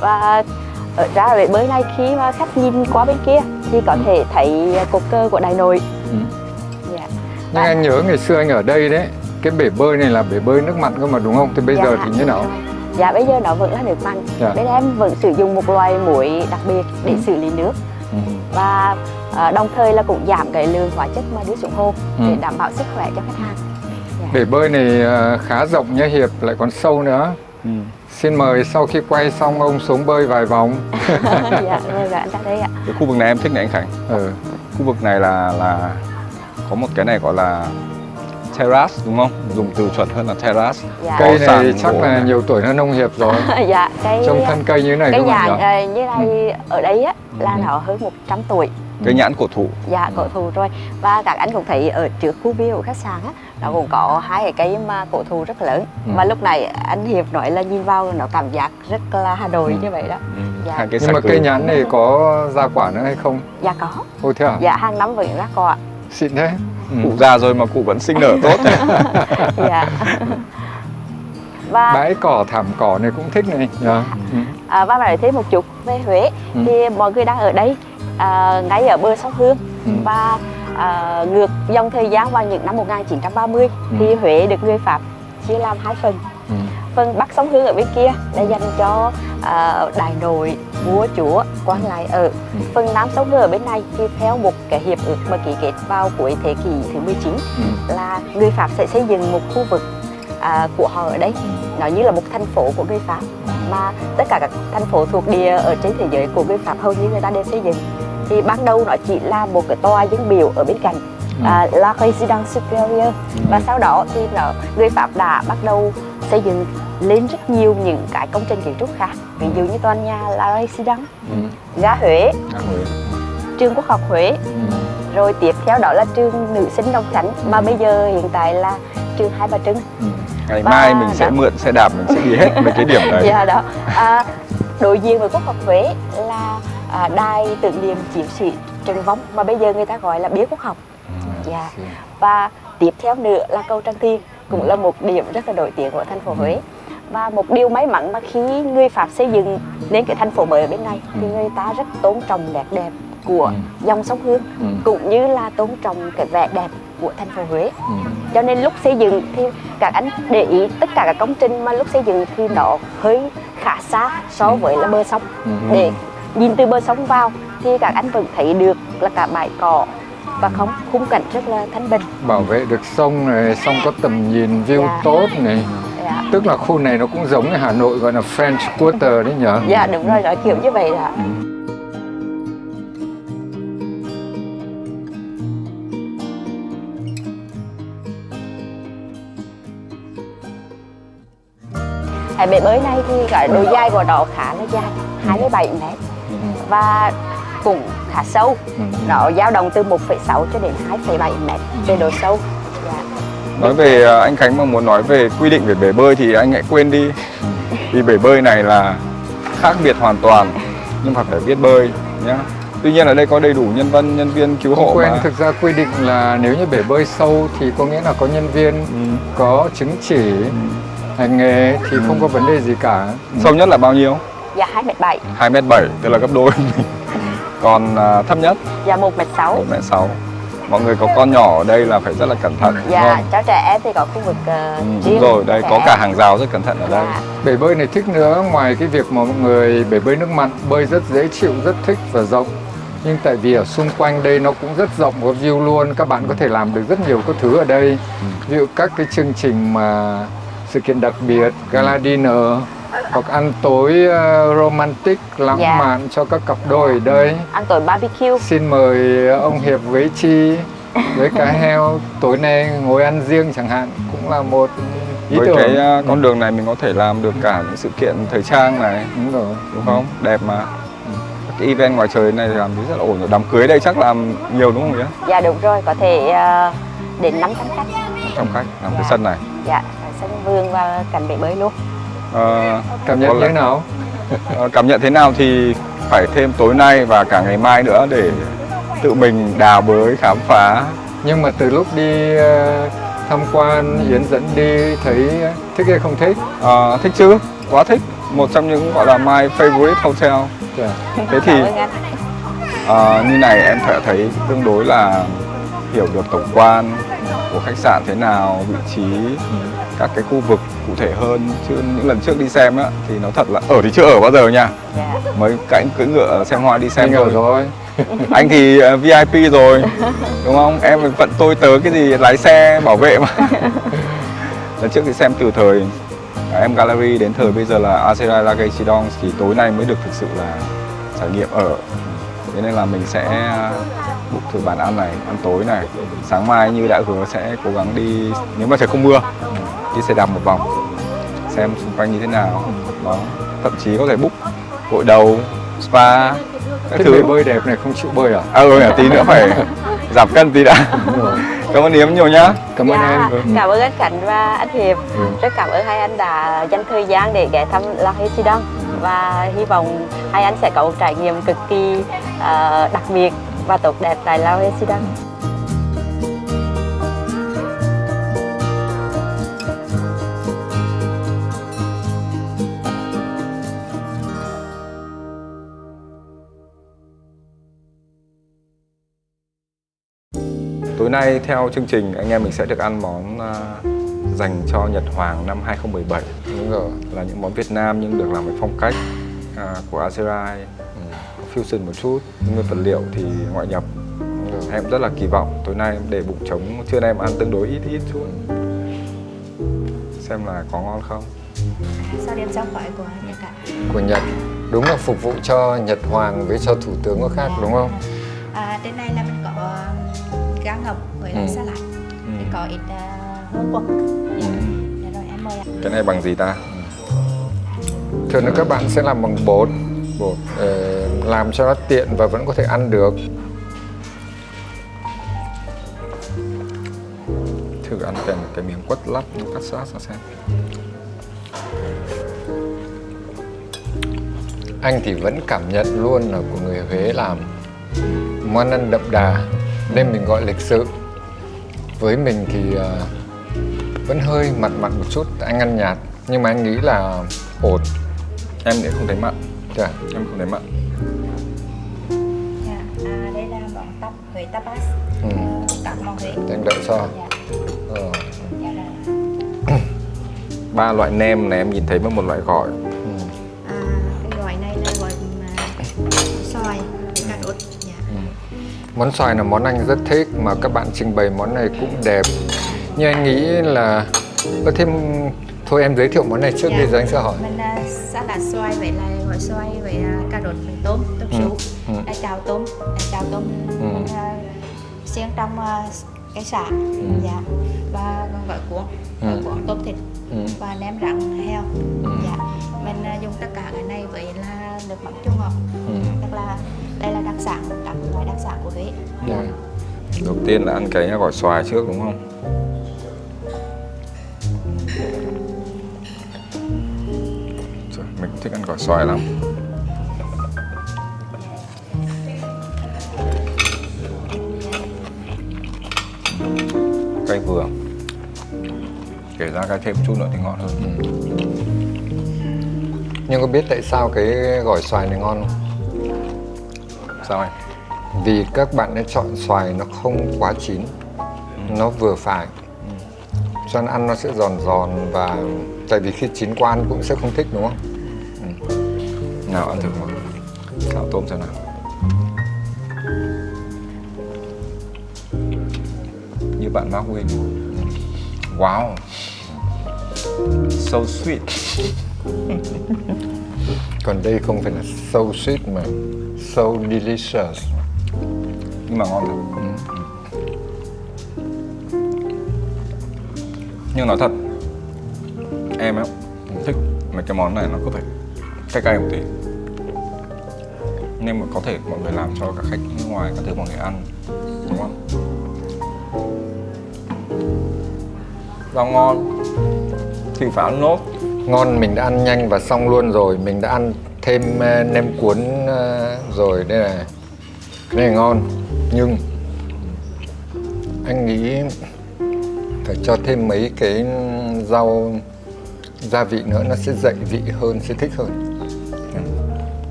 Và ở ra bể bơi này khi mà khách nhìn qua bên kia thì có thể thấy cột cờ của Đại Nội. Nhưng anh nhớ ngày xưa anh ở đây đấy, cái bể bơi này là bể bơi nước mặn cơ mà đúng không? Thì bây giờ thì như nào? Dạ bây giờ nó vẫn là nước mặn. Bên em vẫn sử dụng một loài muối đặc biệt để xử lý nước. và đồng thời là cũng giảm cái lượng hóa chất mà đưa xuống hồ để đảm bảo sức khỏe cho khách hàng. Bể bơi này khá rộng nha Hiệp, lại còn sâu nữa. Xin mời sau khi quay xong ông xuống bơi vài vòng. Dạ, rồi anh ra đây ạ. Cái khu vực này em thích này anh Khánh. Khu vực này là có một cái này gọi là terrace đúng không? Dùng từ chuẩn hơn là terrace. Dạ. Cây này chắc là nhiều tuổi hơn ông Hiệp rồi. Dạ, trông thân cây như thế này cái đúng không nhà như này ở đây á là nó hơn 100 tuổi. Cây nhãn cổ thụ. Dạ, cổ thụ rồi. Và các anh cũng thấy ở trước khu view của khách sạn á, nó cũng có hai cái cây mà cổ thụ rất lớn. Và lúc này anh Hiệp nói là nhìn vào nó cảm giác rất là Hà Nội như vậy đó. Dạ. Nhưng mà cây nhãn này có ra quả nữa hay không? Dạ có. Ôi thế à? Dạ, hàng năm vẫn ra quả. Xịn thế. Cụ già rồi mà cụ vẫn sinh nở tốt. Dạ. Và bãi cỏ thảm cỏ này cũng thích này. và nói thêm một chút về Huế thì mọi người đang ở đây ngay ở bờ sông Hương và ngược dòng thời gian vào những năm 1930 thì Huế được người Pháp chia làm hai phần. Phần Bắc sông Hương ở bên kia là dành cho đại nội, vua chúa, quan lại ở. Phần Nam sông Hương ở bên này thì theo một cái hiệp ước mà ký kết vào cuối thế kỷ thứ 19 là người Pháp sẽ xây dựng một khu vực của họ ở đây. Nó như là một thành phố của người Pháp mà tất cả các thành phố thuộc địa ở trên thế giới của người Pháp hầu như người ta đều xây dựng. Thì ban đầu nó chỉ là một cái tòa dân biểu ở bên cạnh La Résidence Supérieure, và sau đó thì người Pháp đã bắt đầu xây dựng lên rất nhiều những cái công trình kiến trúc khác, ví dụ như tòa nhà La Résidence, ga Huế, trường Quốc học Huế, rồi tiếp theo đó là trường Nữ sinh Đồng Khánh mà bây giờ hiện tại là trường Hai Bà Trưng. Ngày mai mình sẽ mượn xe đạp, mình sẽ đi hết mấy cái điểm đấy. Dạ đó. Đối diện với Quốc học Huế là đài tưởng niệm chiến sĩ Trần Vong mà bây giờ người ta gọi là bia Quốc học. Dạ. Và tiếp theo nữa là cầu Tràng Tiền, cũng là một điểm rất là nổi tiếng của thành phố Huế. Và một điều may mắn mà khi người Pháp xây dựng nên cái thành phố mới ở bên này thì người ta rất tôn trọng nét đẹp của dòng sông Hương, cũng như là tôn trọng cái vẻ đẹp của thành phố Huế. Cho nên lúc xây dựng thì các anh để ý tất cả các công trình mà lúc xây dựng thì nó hơi khá xa so với là bờ sông. Để nhìn từ bờ sông vào thì các anh vẫn thấy được là cả bãi cỏ và khung cảnh rất là thanh bình. Bảo vệ được sông này, sông có tầm nhìn view tốt này. Tức là khu này nó cũng giống như Hà Nội gọi là French Quarter đấy nhỉ? Dạ đúng rồi, nói kiểu như vậy đó. Bể bơi này thì cái độ dài của nó khá là dài, 27 mét và cũng khá sâu. Nó dao động từ 1,6 cho đến 2,7 mét về độ sâu. Nói về anh Khánh mà muốn nói về quy định về bể bơi thì anh hãy quên đi. Vì bể bơi này là khác biệt hoàn toàn, nhưng mà phải biết bơi nhé. Tuy nhiên ở đây có đầy đủ nhân viên cứu hộ. Quên, mà. thực ra quy định là nếu như bể bơi sâu thì có nghĩa là có nhân viên, có chứng chỉ hành nghề thì không có vấn đề gì cả. Sâu nhất là bao nhiêu? Dạ 2,7 m. 2,7 m, tức là gấp đôi. Còn thấp nhất? Dạ 1,6 m. 1,6 m. Mọi người có con nhỏ ở đây là phải rất là cẩn thận. Dạ, cháu trẻ em thì có khu vực riêng. Đúng rồi, đây có cả hàng rào rất cẩn thận ở đây. Bể bơi này thích nữa, ngoài cái việc mà mọi người bể bơi nước mặn bơi rất dễ chịu, rất thích và rộng. Nhưng tại vì ở xung quanh đây nó cũng rất rộng, có view luôn, các bạn có thể làm được rất nhiều các thứ ở đây. Ví dụ các cái chương trình mà sự kiện đặc biệt, gala dinner, hoặc ăn tối romantic, lãng mạn cho các cặp đôi ở đây. Ăn tối barbecue. Xin mời ông Hiệp với Chi, với cá heo, tối nay ngồi ăn riêng chẳng hạn, cũng là một ý tưởng. Với cái con đường này mình có thể làm được cả những sự kiện thời trang này. Đúng rồi. Đúng không? Đẹp mà. Cái event ngoài trời này làm rất là ổn rồi. Đám cưới đây chắc làm nhiều đúng không nhỉ? Dạ đúng rồi, có thể đến 500 khách. 500 khách làm cái sân này. Dạ, sân vườn và cạnh bể bơi luôn. Cảm nhận thế nào? Cảm nhận thế nào thì phải thêm tối nay và cả ngày mai nữa để tự mình đào bới khám phá. Nhưng mà từ lúc đi tham quan, Yến dẫn đi thấy thích hay không thích? Thích chứ, quá thích. Một trong những gọi là my favorite hotel. Thế thì như này em thấy tương đối là hiểu được tổng quan, của khách sạn thế nào, vị trí, các cái khu vực cụ thể hơn. Chứ những lần trước đi xem á thì nó thật là ở thì chưa ở bao giờ nha. Dạ. Mới cạnh cưỡi ngựa xem hoa đi xem Anh ở rồi. Anh thì VIP rồi, đúng không? Em vẫn tôi tớ cái gì lái xe bảo vệ mà. Lần trước thì xem từ thời em Gallery đến thời bây giờ là Aserai La Gaydon thì tối nay mới được thực sự là trải nghiệm ở. Thế nên là mình sẽ book thử bàn ăn này, ăn tối này. Sáng mai như đã hứa sẽ cố gắng đi, nếu mà trời không mưa, đi xe đạp một vòng, xem xung quanh như thế nào. Đó. Thậm chí có thể book gội đầu, spa, các Cái thứ. bể bơi đẹp này không chịu bơi à? Tí nữa phải giảm cân tí đã. Cảm ơn Yếm nhiều nhá. Cảm ơn Dạ, em. cảm ơn anh Khánh và anh Hiệp. Ừ. Rất cảm ơn hai anh đã dành thời gian để ghé thăm La Gaydon và hy vọng hai anh sẽ có một trải nghiệm cực kỳ đặc biệt và tốt đẹp tại La Gaydon. Tối nay theo chương trình anh em mình sẽ được ăn món dành cho Nhật Hoàng năm 2017. Đúng rồi. Là những món Việt Nam nhưng được làm với phong cách của Aserai, có fusion một chút, nguyên vật liệu thì ngoại nhập. Em rất là kỳ vọng tối nay để bụng trống, trưa nay em ăn tương đối ít chút. Xem là có ngon không. Sao điểm giao khỏi của Nhật ạ? Của Nhật. Đúng là phục vụ cho Nhật Hoàng với cho thủ tướng có khác đúng không? Trên này là mình có cá ngọc với lại salad, thì có ít hương quật. Dạ rồi em mời ạ. Cái này bằng gì ta? Thường là các bạn sẽ làm bằng bột làm cho nó tiện và vẫn có thể ăn được. Thử ăn kèm cái miếng quất lắc cắt sát ra xem. Anh thì vẫn cảm nhận luôn là của người Huế làm món ăn đậm đà nên mình gọi lịch sự. Với mình thì vẫn hơi mặn một chút, anh ăn nhạt nhưng mà anh nghĩ là ổn. Em thì không thấy mặn. Dạ. Em không thấy mặn. Dạ, đây là món tắp Huế tapas, tắp món Huế. Anh đợi cho. Dạ, Ờ. dạ rồi. 3 loại nem này em nhìn thấy với một loại gỏi. Cái gói này là gói xoài, cà rốt. Dạ. Món xoài là món anh rất thích mà các bạn trình bày món này cũng đẹp. Nhưng anh nghĩ là có thêm, thôi em giới thiệu món này trước đi rồi anh sẽ hỏi. Mình salad xoài với lại gói xoài với cà rốt với tôm sú, cháo tôm, mình xiên trong cái sả, dạ, và gói cuốn tôm thịt và nêm rang heo, dạ. Mình dùng tất cả cái này với là nước mắm chua ngọt, tức là đây là đặc sản, các loại đặc sản của Huế. Dạ. Đầu tiên là ăn cái gỏi xoài trước đúng không? Trời, mình cũng thích ăn gỏi xoài lắm. Cay vừa. Kể ra cay thêm một chút nữa thì ngon hơn. Nhưng có biết tại sao cái gỏi xoài này ngon không? Sao anh? Vì các bạn ấy chọn xoài nó không quá chín, nó vừa phải, cho nên ăn nó sẽ giòn giòn và tại vì khi chín qua ăn cũng sẽ không thích đúng không? Nào ăn thử một xào tôm xem nào. Như bạn Mark Win. Wow. So sweet. Còn đây không phải là so sweet mà so delicious. Nhưng mà ngon thật. Nhưng nói thật, em ấy thích mấy cái món này nó có thể cay một tí. Nên mà có thể mọi người làm cho các khách nước ngoài, các thứ mọi người ăn, đúng không? Rau ngon thì phải ăn nốt. Ngon, mình đã ăn nhanh và xong luôn rồi. Mình đã ăn thêm nem cuốn rồi. Đây là cái này ngon. Nhưng anh nghĩ phải cho thêm mấy cái rau gia vị nữa, nó sẽ dậy vị hơn, sẽ thích hơn.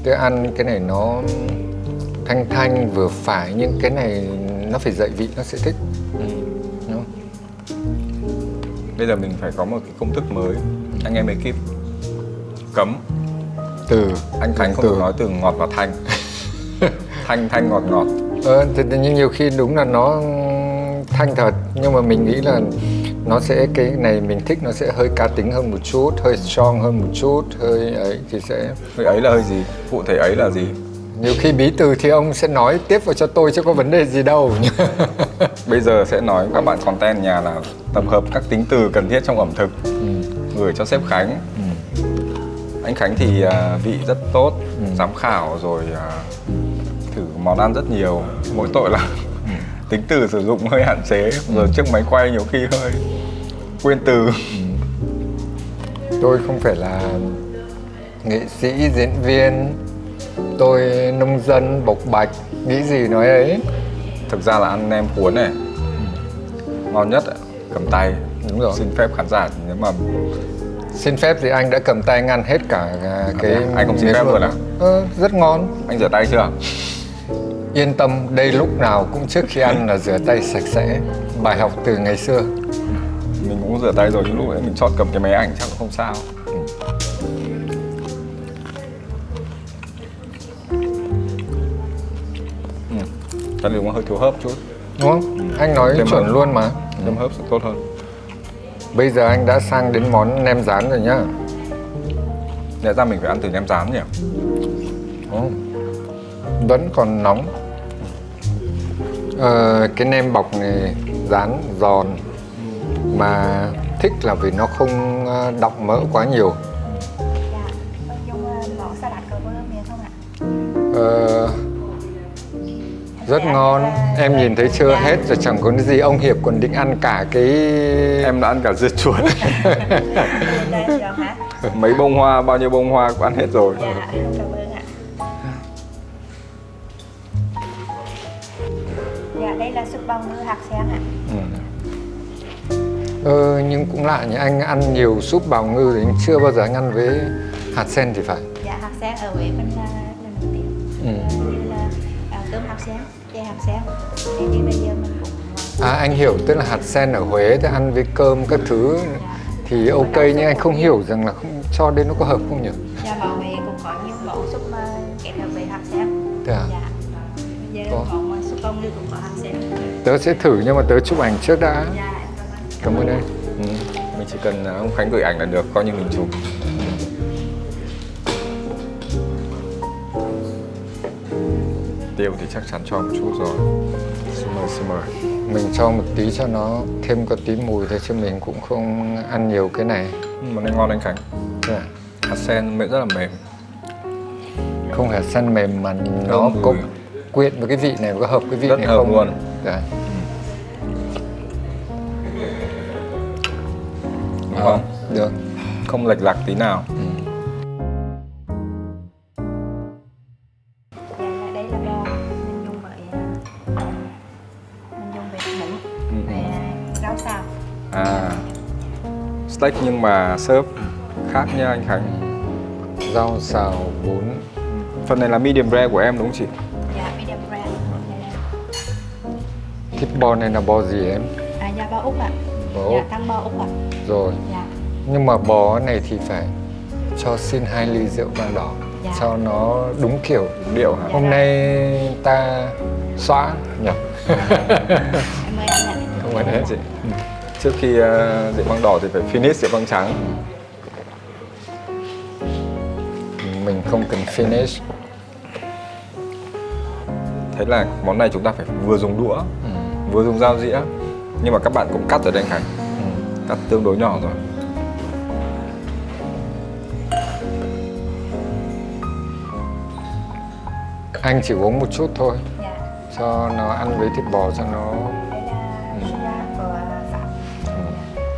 Tôi ăn cái này nó thanh thanh vừa phải, nhưng cái này nó phải dậy vị, nó sẽ thích. Đúng không? Bây giờ mình phải có một cái công thức mới. Anh em ekip cấm Từ anh Khánh không từ. được nói từ ngọt và thanh. Thanh ngọt ngọt. Nhưng nhiều khi đúng là nó thanh thật, nhưng mà mình nghĩ là nó sẽ, cái này mình thích nó sẽ hơi cá tính hơn một chút, hơi strong hơn một chút, hơi ấy thì sẽ. Hơi ấy là hơi gì? Cụ thể ấy là gì? Nhiều khi bí từ thì ông sẽ nói tiếp vào cho tôi chứ có vấn đề gì đâu. Bây giờ sẽ nói với các bạn content nhà là tập hợp các tính từ cần thiết trong ẩm thực, gửi cho sếp Khánh. Anh Khánh thì vị rất tốt, giám khảo rồi thử món ăn rất nhiều. Mỗi tội là tính từ sử dụng hơi hạn chế, rồi trước máy quay nhiều khi hơi quên từ. Tôi không phải là nghệ sĩ, diễn viên, tôi nông dân bộc bạch, nghĩ gì nói ấy. Thực ra là ăn nem cuốn này ngon nhất, cầm tay. Đúng rồi. Xin phép khán giả nếu mà Xin phép thì anh đã cầm tay ngăn hết cả cái. anh không xin phép luôn à? Rất ngon. Anh rửa tay chưa? Yên tâm, đây lúc nào cũng trước khi ăn là rửa tay sạch sẽ. Bài học từ ngày xưa. Mình cũng rửa tay rồi, nhưng lúc đấy mình chót cầm cái máy ảnh chắc cũng không sao. Cái này cũng hơi thiếu hớp chút. Đúng không? Anh nói Thêm chuẩn hớp. luôn mà. Thêm hớp sẽ tốt hơn. Bây giờ anh đã sang đến món nem rán rồi nhá. Lẽ ra mình phải ăn từ nem rán nhỉ? Vẫn còn nóng. Cái nem bọc này rán giòn, mà thích là vì nó không đọng mỡ quá nhiều. Dạ. Có dùng món salad cờ bơ miền không ạ? Rất ngon. Em nhìn thấy chưa, hết rồi chẳng có cái gì. Ông Hiệp còn định ăn cả cái. Em đã ăn cả dưa chuột. Đây rồi hả? Mấy bông hoa, bao nhiêu bông hoa cũng ăn hết rồi. Dạ, cảm ơn ạ. Dạ, đây là súp bào ngư hạt sen ạ. Nhưng cũng lạ nhỉ, anh ăn nhiều súp bào ngư thì anh chưa bao giờ anh ăn với hạt sen thì phải. Dạ, hạt sen ở Huế mình là nổi tiếng. Như là cơm hạt sen, chè hạt sen. Nên như bây giờ mình cũng Anh hiểu, tức là hạt sen ở Huế thì ăn với cơm các thứ thì ok, nhưng anh không hiểu rằng là không cho đến nó có hợp không nhỉ? dạ, bảo Huế cũng có nhiều món súp kết hợp với hạt sen. Thế à? Dạ. Bây giờ Có. món súp bào ngư cũng có hạt sen. Tớ sẽ thử nhưng mà tớ chụp ảnh trước đã. Dạ, em Cảm ơn anh. Mình chỉ cần ông Khánh gửi ảnh là được, coi như mình chụp. Tiêu thì chắc chắn cho một chút rồi. Simmer. Mình cho một tí cho nó thêm có tí mùi thôi chứ mình cũng không ăn nhiều cái này. Món này ngon anh Khánh. Thế à? Hạt sen mềm, rất là mềm. Không hạt sen mềm mà nó Thơm có mùi. quyện với cái vị này, có hợp cái vị Rất này hợp không? luôn. Dạ. Đúng không? Được. Không lệch lạc tí nào. Dạ, đây là bò mình dùng với thịt với rau xào. Steak nhưng mà serve khác nha anh Khánh. Rau xào, bún. Phần này là medium rare của em đúng không chị? Dạ, medium rare. Thịt bò này là bò gì em? Dạ, bò Úc ạ. Bò Dạ, Úc. thăn bò Úc ạ. Rồi. Dạ. Nhưng mà bò này thì phải cho xin 2 ly rượu vang đỏ. Dạ. Cho nó đúng kiểu. Đúng điệu hả? Hôm nay ta xóa nhỉ? Em mời anh ạ. Không phải đấy. Chị. Trước khi rượu vang đỏ thì phải finish rượu vang trắng. Mình không cần finish. Thế là món này chúng ta phải vừa dùng đũa, vừa dùng dao dĩa. Nhưng mà các bạn cũng cắt ở đây anh Khánh. Cắt tương đối nhỏ rồi. Anh chỉ uống một chút thôi. Dạ. Cho nó ăn với thịt bò cho nó. Đây là sura của Pháp.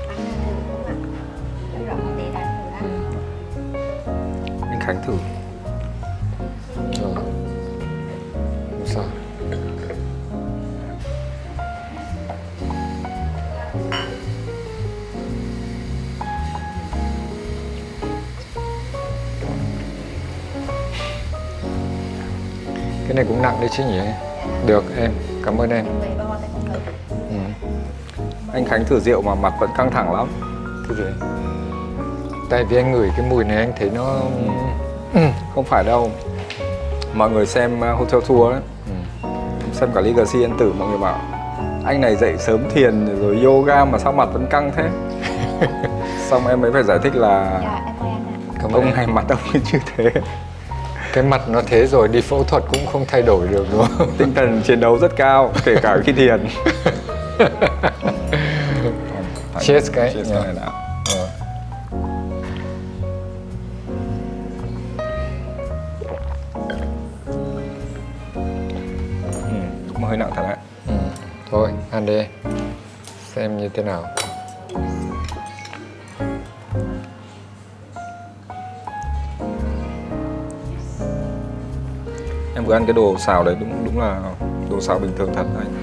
Ăn thử không ạ? Rất rõ một tí đã thử ăn. Anh Khánh thử. Rồi. Không sao. Cái này cũng nặng đấy chứ nhỉ? Được em, cảm ơn em. Với bò thì không hợp. Anh Khánh thử rượu mà mặt vẫn căng thẳng lắm. Cái gì? Tại vì anh ngửi cái mùi này anh thấy nó Không phải đâu. Mọi người xem Hotel Tour ấy, xem cả Legacy Yên Tử, mọi người bảo anh này dậy sớm thiền rồi yoga mà sao mặt vẫn căng thế. Xong em mới phải giải thích là Dạ em mời anh ạ. Cảm ơn ông em. này mặt ông ấy như thế. Cái mặt nó thế rồi đi phẫu thuật cũng không thay đổi được đúng không? Tinh thần chiến đấu rất cao, kể cả khi thiền. Cheers cái. Cheers cái này nào. Cũng hơi nặng thật đấy. Thôi ăn đi, xem như thế nào. Em vừa ăn cái đồ xào đấy đúng là đồ xào bình thường thật anh.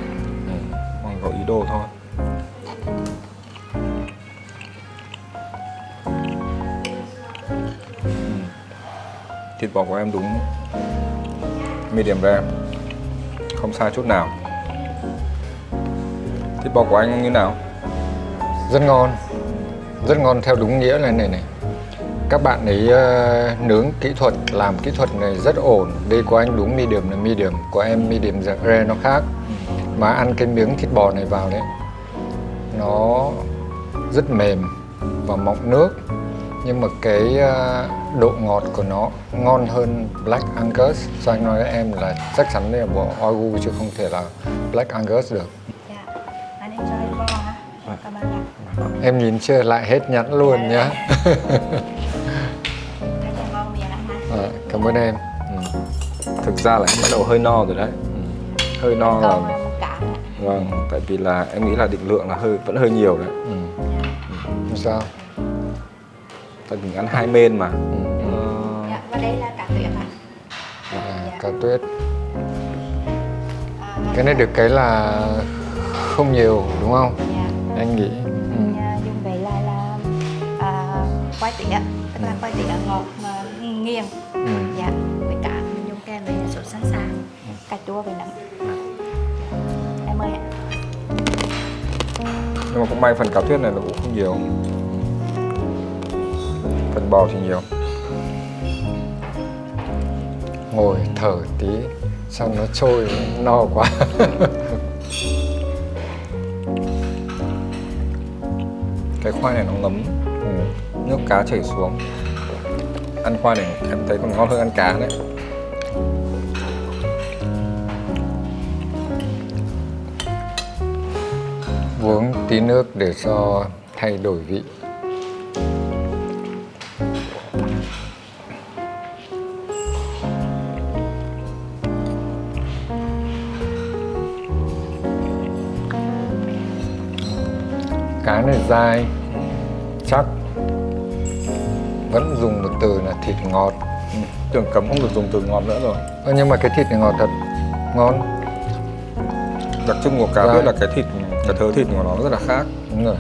Còn có ý đồ thôi. Thịt bò của em đúng medium rare, không sai chút nào. Thịt bò của anh như nào? Rất ngon theo đúng nghĩa là này. Các bạn ấy nướng kỹ thuật, làm kỹ thuật này rất ổn. Đây của anh đúng medium là medium, của em medium rare nó khác. Mà ăn cái miếng thịt bò này vào đấy, nó rất mềm và mọng nước. Nhưng mà cái độ ngọt của nó ngon hơn Black Angus. Cho anh nói với em là chắc chắn đây là bò Wagyu chứ không thể là Black Angus được. Dạ anh enjoy bò hả? Cảm ơn ạ. Em nhìn chưa, lại hết nhãn luôn nhá. Thấy là ngon miệng anh ha. Cảm ơn em. Thực ra là em bắt đầu hơi no rồi đấy. Hơi no là Còn một cả ạ. vâng, tại vì là em nghĩ là định lượng là vẫn hơi nhiều đấy. Không sao. Tại mình ăn 2 men mà. Dạ và đây là cá tuyết ạ. Cá tuyết. À, Cái này được cái là không nhiều đúng không? dạ. Anh nghĩ. Dùng về là khoai tía, tức là khoai tía ngọt mà nghiền. Dạ, với cả mình dùng kèm với sốt salsa, cà chua với nấm. Em ơi ạ. Nhưng mà cũng may phần cá tuyết này nó cũng không nhiều. Phần bò thì nhiều. Ngồi thở tí xong nó trôi no quá. Cái khoai này nó ngấm nước cá chảy xuống. Ăn khoai này em thấy còn ngon hơn ăn cá đấy. Uống tí nước để cho thay đổi vị. Cá này dai, chắc. Vẫn dùng một từ là thịt ngọt. Tưởng cấm không được dùng từ ngọt nữa rồi. Nhưng mà cái thịt này ngọt thật, ngon. Đặc trưng của cá Dai. tuyết là cái thớ thịt của nó rất là khác. Đúng rồi.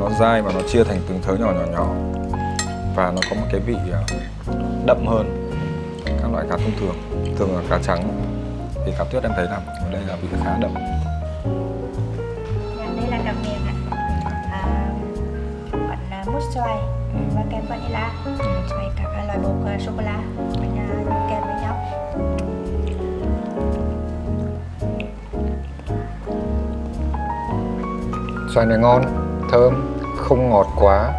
Nó dai và nó chia thành từng thớ nhỏ nhỏ. Và nó có một cái vị đậm hơn các loại cá thông thường. Thường là cá trắng. Thì cá tuyết em thấy là ở đây là vị khá đậm. Dạ, đây là đậu miệng ạ. Còn mousse xoài và kem vanilla, xoài các loại bột sô cô la mình dùng kèm với nhau. Xoài này ngon, thơm, không ngọt quá,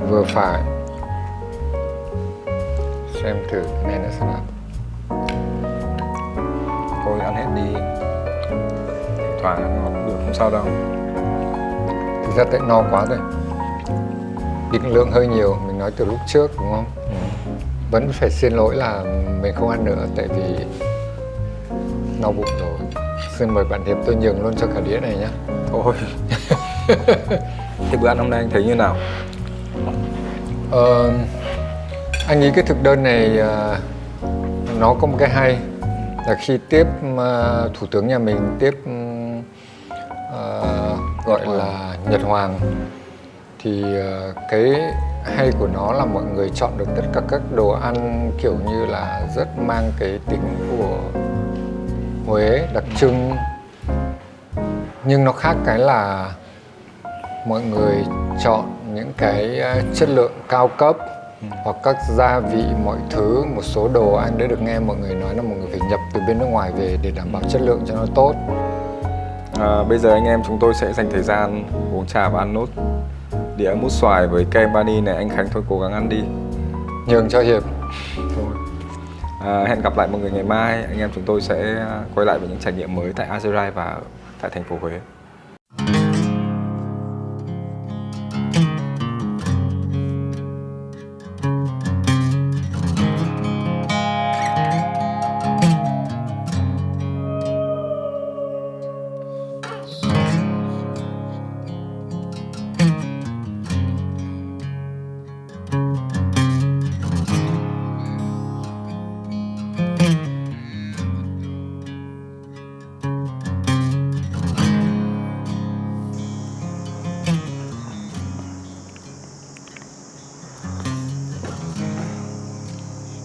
vừa phải. Xem thử cái này nó sẽ nào. Thôi ăn hết đi. Thoảng ăn ngọt cũng được, không sao đâu. Thực ra tại no quá rồi. Định lượng hơi nhiều, mình nói từ lúc trước đúng không? Vẫn phải xin lỗi là mình không ăn nữa tại vì no bụng rồi. Xin mời bạn Hiệp tôi nhường luôn cho cả đĩa này nhé. Thôi. Thì bữa ăn hôm nay anh thấy như nào? Anh nghĩ cái thực đơn này nó có một cái hay là khi tiếp thủ tướng nhà mình tiếp gọi là Nhật Hoàng thì cái hay của nó là mọi người chọn được tất cả các đồ ăn kiểu như là rất mang cái tính của Huế đặc trưng, nhưng nó khác cái là mọi người chọn những cái chất lượng cao cấp hoặc các gia vị mọi thứ, một số đồ anh đã được nghe mọi người nói là mọi người phải nhập từ bên nước ngoài về để đảm bảo chất lượng cho nó tốt. Bây giờ anh em chúng tôi sẽ dành thời gian uống trà và ăn nốt đĩa mút xoài với kem vani này. Anh Khánh thôi cố gắng ăn đi. Nhường cho Hiệp. Thôi. Hẹn gặp lại mọi người ngày mai. Anh em chúng tôi sẽ quay lại với những trải nghiệm mới tại Azerai và tại thành phố Huế.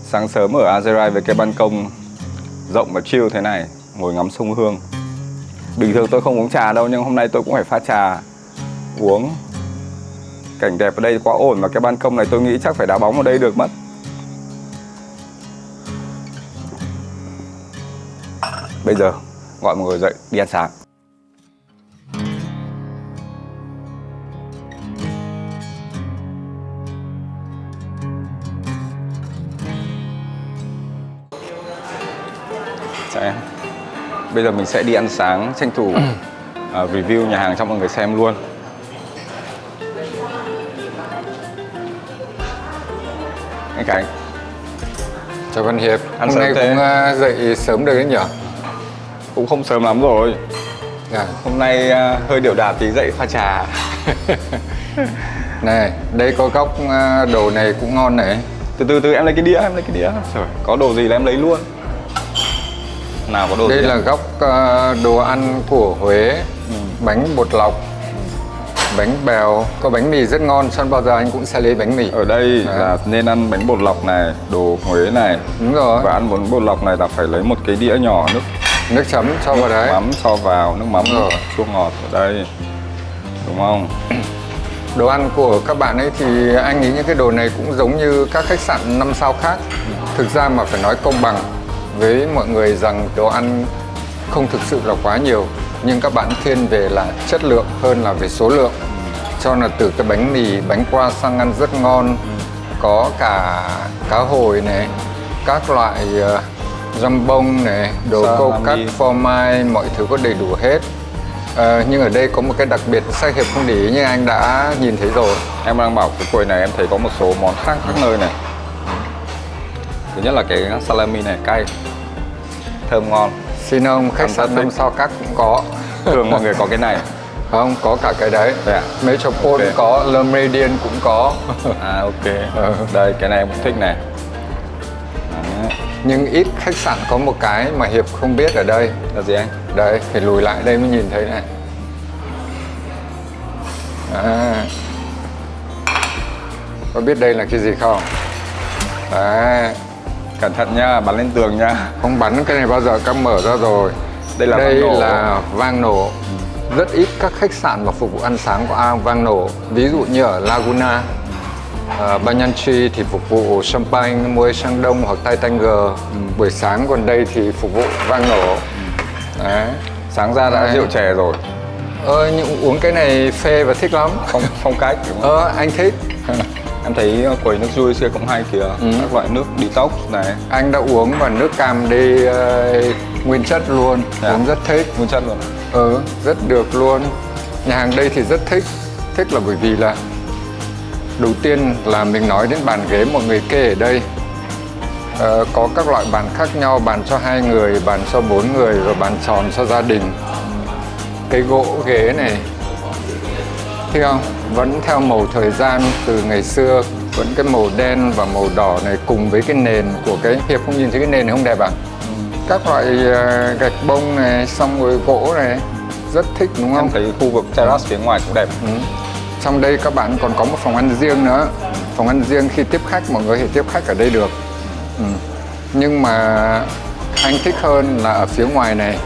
Sáng sớm ở Azerai với cái ban công rộng và chill thế này, ngồi ngắm sông Hương. Bình thường tôi không uống trà đâu, nhưng hôm nay tôi cũng phải pha trà uống. Cảnh đẹp ở đây quá ổn, và cái ban công này tôi nghĩ chắc phải đá bóng ở đây được mất. Bây giờ gọi mọi người dậy đi ăn sáng. Bây giờ mình sẽ đi ăn sáng, tranh thủ review nhà hàng cho mọi người xem luôn. Anh Khánh. Chào Văn Hiệp. Ăn Hôm nay sớm cũng dậy sớm được đấy nhỉ? Cũng không sớm lắm rồi. Dạ. Hôm nay hơi điệu đà tí, dậy pha trà. Này, đây có góc đồ này cũng ngon này. Từ từ em lấy cái đĩa, Trời, có đồ gì là em lấy luôn. Nào có đồ Đây gì là góc đồ ăn của Huế. Bánh bột lọc, bánh bèo, có bánh mì rất ngon. Xong bao giờ anh cũng sẽ lấy bánh mì. Ở đây là nên ăn bánh bột lọc này, đồ Huế này. Đúng rồi. Và ăn bánh bột lọc này là phải lấy một cái đĩa nhỏ nước chấm cho vào đấy. Mắm cho vào, nước mắm chua ngọt ở đây. Đúng không? Đồ ăn của các bạn ấy thì anh nghĩ những cái đồ này cũng giống như các khách sạn 5 sao khác. Thực ra mà phải nói công bằng với mọi người rằng đồ ăn không thực sự là quá nhiều, nhưng các bạn thiên về là chất lượng hơn là về số lượng. Cho là từ cái bánh mì, bánh qua sang ăn rất ngon. Có cả cá hồi này, các loại jambon này, đồ câu cắt, phô mai, mọi thứ có đầy đủ hết. Nhưng ở đây có một cái đặc biệt Sách Hiệp không để ý nhưng anh đã nhìn thấy rồi. Em đang bảo cái quầy này em thấy có một số món khác các nơi này. Thứ nhất là cái salami này cay, thơm ngon. Xin ông, khách sạn 5 sao các cũng có. Thường mọi người có cái này. Không, có cả cái đấy. Metropole okay. Cũng có, Le Méridien cũng có. Ok. Đây, cái này em cũng thích này. Đấy. Nhưng ít khách sạn có một cái mà Hiệp không biết ở đây. Là gì anh? Đây, phải lùi lại đây mới nhìn thấy này. Có biết đây là cái gì không? Đấy. Cẩn thận nha, bắn lên tường nha. Không bắn cái này bao giờ, các mở ra rồi. Đây là vang nổ. Rất ít các khách sạn mà phục vụ ăn sáng có vang nổ. Ví dụ như ở Laguna, Ban Nha Tree thì phục vụ champagne, muối sang đông hoặc tai tanger. Buổi sáng còn đây thì phục vụ vang nổ. Đấy. Sáng ra đã rượu chè rồi. Nhưng uống cái này phê và thích lắm. Phong cách đúng không? Anh thích. Em thấy quầy nước Juice kia cũng hay kìa. Các loại nước detox này. Anh đã uống và nước cam đi nguyên chất luôn. Uống rất thích. Nguyên chất luôn. Rất được luôn. Nhà hàng đây thì rất thích. Thích là bởi vì là đầu tiên là mình nói đến bàn ghế mọi người kê ở đây. Có các loại bàn khác nhau, bàn cho 2 người, bàn cho 4 người và bàn tròn cho gia đình. Cái gỗ ghế này, thấy không? Vẫn theo màu thời gian từ ngày xưa, vẫn cái màu đen và màu đỏ này cùng với cái nền của cái Hiệp không nhìn thấy cái nền này không đẹp à? Các loại gạch bông này, xong rồi gỗ này, rất thích đúng không? Em thấy khu vực terrace phía ngoài cũng đẹp. Trong đây các bạn còn có một phòng ăn riêng nữa. Phòng ăn riêng khi tiếp khách mọi người có thể tiếp khách ở đây được. Nhưng mà anh thích hơn là ở phía ngoài này.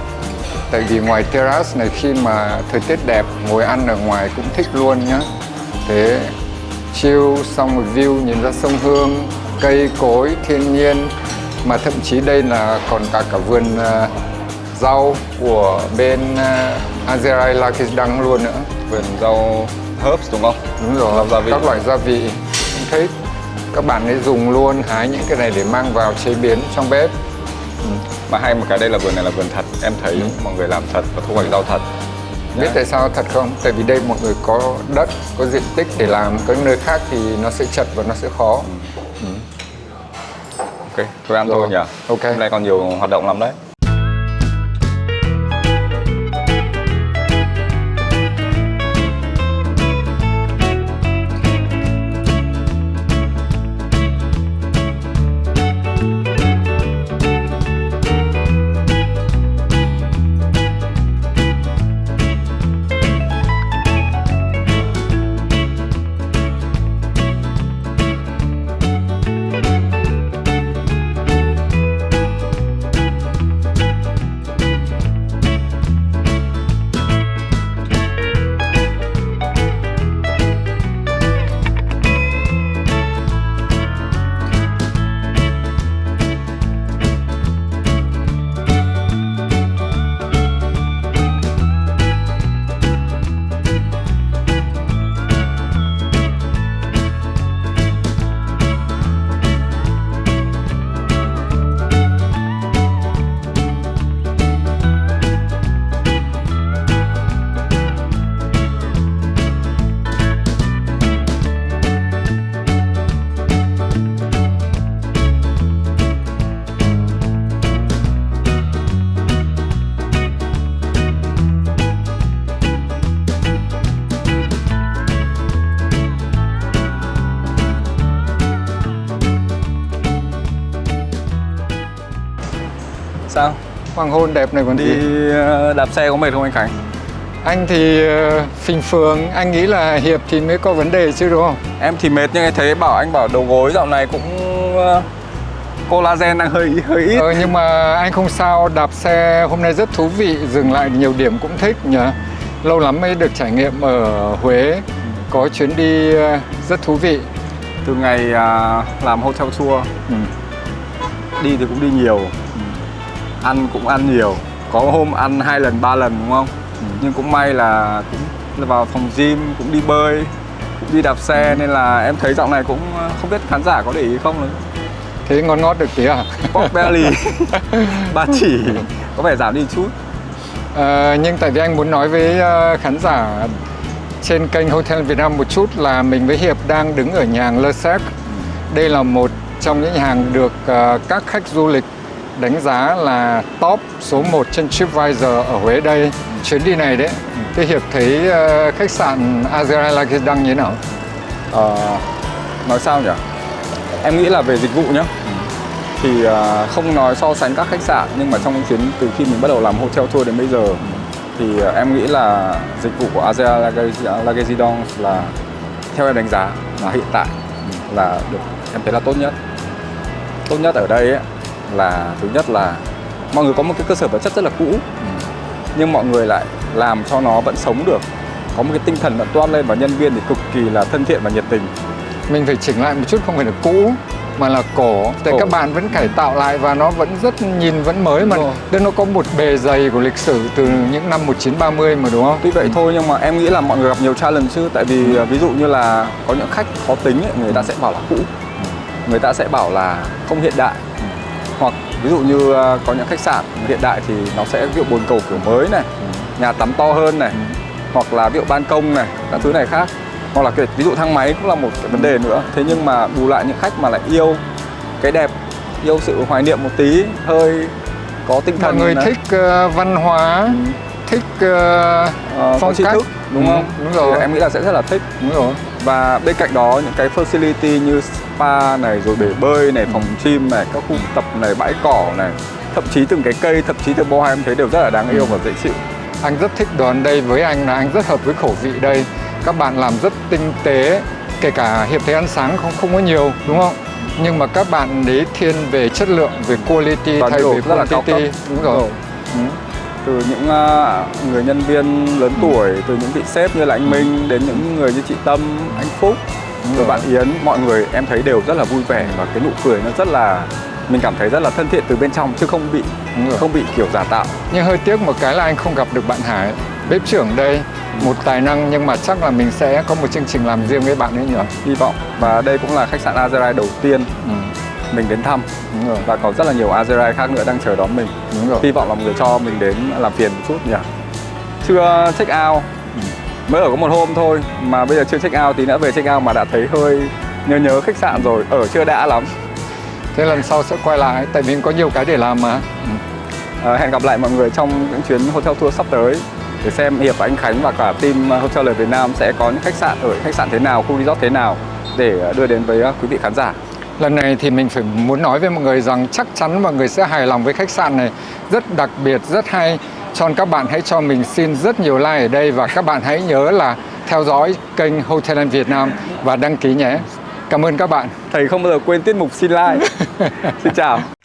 Tại vì ngoài terrace này khi mà thời tiết đẹp, ngồi ăn ở ngoài cũng thích luôn nhá. Thế chill, xong rồi view nhìn ra sông Hương, cây cối, thiên nhiên. Mà thậm chí đây là còn cả vườn rau của bên Azerbai Lakisdang luôn nữa. Vườn rau herbs đúng không? Đúng rồi, Rau gia vị. các loại gia vị cũng thích. Các bạn ấy dùng luôn, hái những cái này để mang vào chế biến trong bếp. Mà hay một cái đây là vườn này là vườn thật. Em thấy mọi người làm thật và thu hoạch rau thật. Biết tại sao thật không? Tại vì đây mọi người có đất, có diện tích để làm. Có nơi khác thì nó sẽ chật và nó sẽ khó. Ok, thôi ăn thôi nhỉ? Ok. Hôm nay còn nhiều hoạt động lắm đấy. Sao? Hoàng hôn đẹp này còn Đi gì. đạp xe có mệt không anh Khánh? Anh thì phình phường, anh nghĩ là Hiệp thì mới có vấn đề chứ đúng không? Em thì mệt nhưng em thấy anh bảo đầu gối dạo này cũng collagen đang hơi ít. Nhưng mà anh không sao, đạp xe hôm nay rất thú vị, dừng lại nhiều điểm cũng thích nhỉ. Lâu lắm mới được trải nghiệm ở Huế, có chuyến đi rất thú vị. Từ ngày làm hotel tour, đi thì cũng đi nhiều, ăn cũng ăn nhiều. Có hôm ăn 2 lần 3 lần đúng không? Nhưng cũng may là cũng vào phòng gym, cũng đi bơi, cũng đi đạp xe nên là em thấy dạo này cũng không biết khán giả có để ý không nữa. Thế ngon ngót được tí à? Pork belly, ba chỉ có vẻ giảm đi chút. Nhưng tại vì anh muốn nói với khán giả trên kênh Hotel Việt Nam một chút là mình với Hiệp đang đứng ở nhà hàng Le Sec. Đây là một trong những nhà hàng được các khách du lịch đánh giá là top số 1 trên TripAdvisor ở Huế đây. Chuyến đi này đấy, thế Hiệp thấy khách sạn Azerbai Lakisdang như thế nào? Nói sao nhỉ? Em nghĩ là về dịch vụ nhá, thì không nói so sánh các khách sạn, nhưng mà trong chuyến từ khi mình bắt đầu làm hotel tour đến bây giờ thì em nghĩ là dịch vụ của Azerbai Lakisdang là theo em đánh giá là hiện tại là được em thấy là tốt nhất. Tốt nhất ở đây ấy, là thứ nhất là mọi người có một cái cơ sở vật chất rất là cũ, nhưng mọi người lại làm cho nó vẫn sống được, có một cái tinh thần vẫn toát lên và nhân viên thì cực kỳ là thân thiện và nhiệt tình. Mình phải chỉnh lại một chút, không phải là cũ mà là cổ. Tại các bạn vẫn cải tạo lại và nó vẫn rất nhìn vẫn mới mà. Nên nó có một bề dày của lịch sử từ những năm 1930 mà đúng không? Tuy vậy thôi nhưng mà em nghĩ là mọi người gặp nhiều challenge chứ. Tại vì ví dụ như là có những khách khó tính ấy, người ta sẽ bảo là cũ, người ta sẽ bảo là không hiện đại. Hoặc ví dụ như có những khách sạn hiện đại thì nó sẽ ví dụ bồn cầu kiểu mới này, nhà tắm to hơn này, hoặc là ví dụ ban công này, các thứ này khác. Hoặc là ví dụ thang máy cũng là một cái vấn đề nữa. Thế nhưng mà bù lại những khách mà lại yêu cái đẹp, yêu sự hoài niệm một tí, hơi có tinh thần. Mọi người thích văn hóa, thích phong trí cách, thức, đúng không? Đúng rồi. Thì em nghĩ là sẽ rất là thích. Đúng rồi. Và bên cạnh đó những cái facility như spa này, rồi bể bơi này, phòng gym này, các khu tập này, bãi cỏ này, thậm chí từng cái cây, thậm chí từng bó hoa em thấy đều rất là đáng yêu và dễ chịu. Anh rất thích đoàn đây, với anh là anh rất hợp với khẩu vị đây. Các bạn làm rất tinh tế, kể cả Hiệp thấy ăn sáng không có nhiều đúng không? Nhưng mà các bạn đấy thiên về chất lượng, về quality thay vì rất là cao cấp. quantity. Đúng rồi. Từ những người nhân viên lớn tuổi, từ những vị sếp như là anh Minh đến những người như chị Tâm, anh Phúc, rồi bạn Yến, mọi người em thấy đều rất là vui vẻ và cái nụ cười nó rất là, mình cảm thấy rất là thân thiện từ bên trong chứ không bị kiểu giả tạo. Nhưng hơi tiếc một cái là anh không gặp được bạn Hải, bếp trưởng đây, một tài năng, nhưng mà chắc là mình sẽ có một chương trình làm riêng với bạn ấy nhỉ? Hy vọng. Và đây cũng là khách sạn Azerai đầu tiên mình đến thăm. Đúng rồi. Và có rất là nhiều Azerai khác nữa đang chờ đón mình. Đúng rồi. Hy vọng là mọi người cho mình đến làm phiền một chút nhỉ. Chưa check out, mới ở có một hôm thôi mà bây giờ chưa check out, tí nữa về check out mà đã thấy hơi nhớ khách sạn rồi, ở chưa đã lắm. Thế lần sau sẽ quay lại, tại vì có nhiều cái để làm mà. Hẹn gặp lại mọi người trong những chuyến hotel tour sắp tới để xem Hiệp và anh Khánh và cả team Hotel Lời Việt Nam sẽ có những khách sạn ở khách sạn thế nào, khu resort thế nào để đưa đến với quý vị khán giả. Lần này thì mình phải muốn nói với mọi người rằng chắc chắn mọi người sẽ hài lòng với khách sạn này, rất đặc biệt, rất hay. Cho nên các bạn hãy cho mình xin rất nhiều like ở đây và các bạn hãy nhớ là theo dõi kênh Hotel Việt Nam và đăng ký nhé. Cảm ơn các bạn. Thầy không bao giờ quên tiết mục xin like. Xin chào.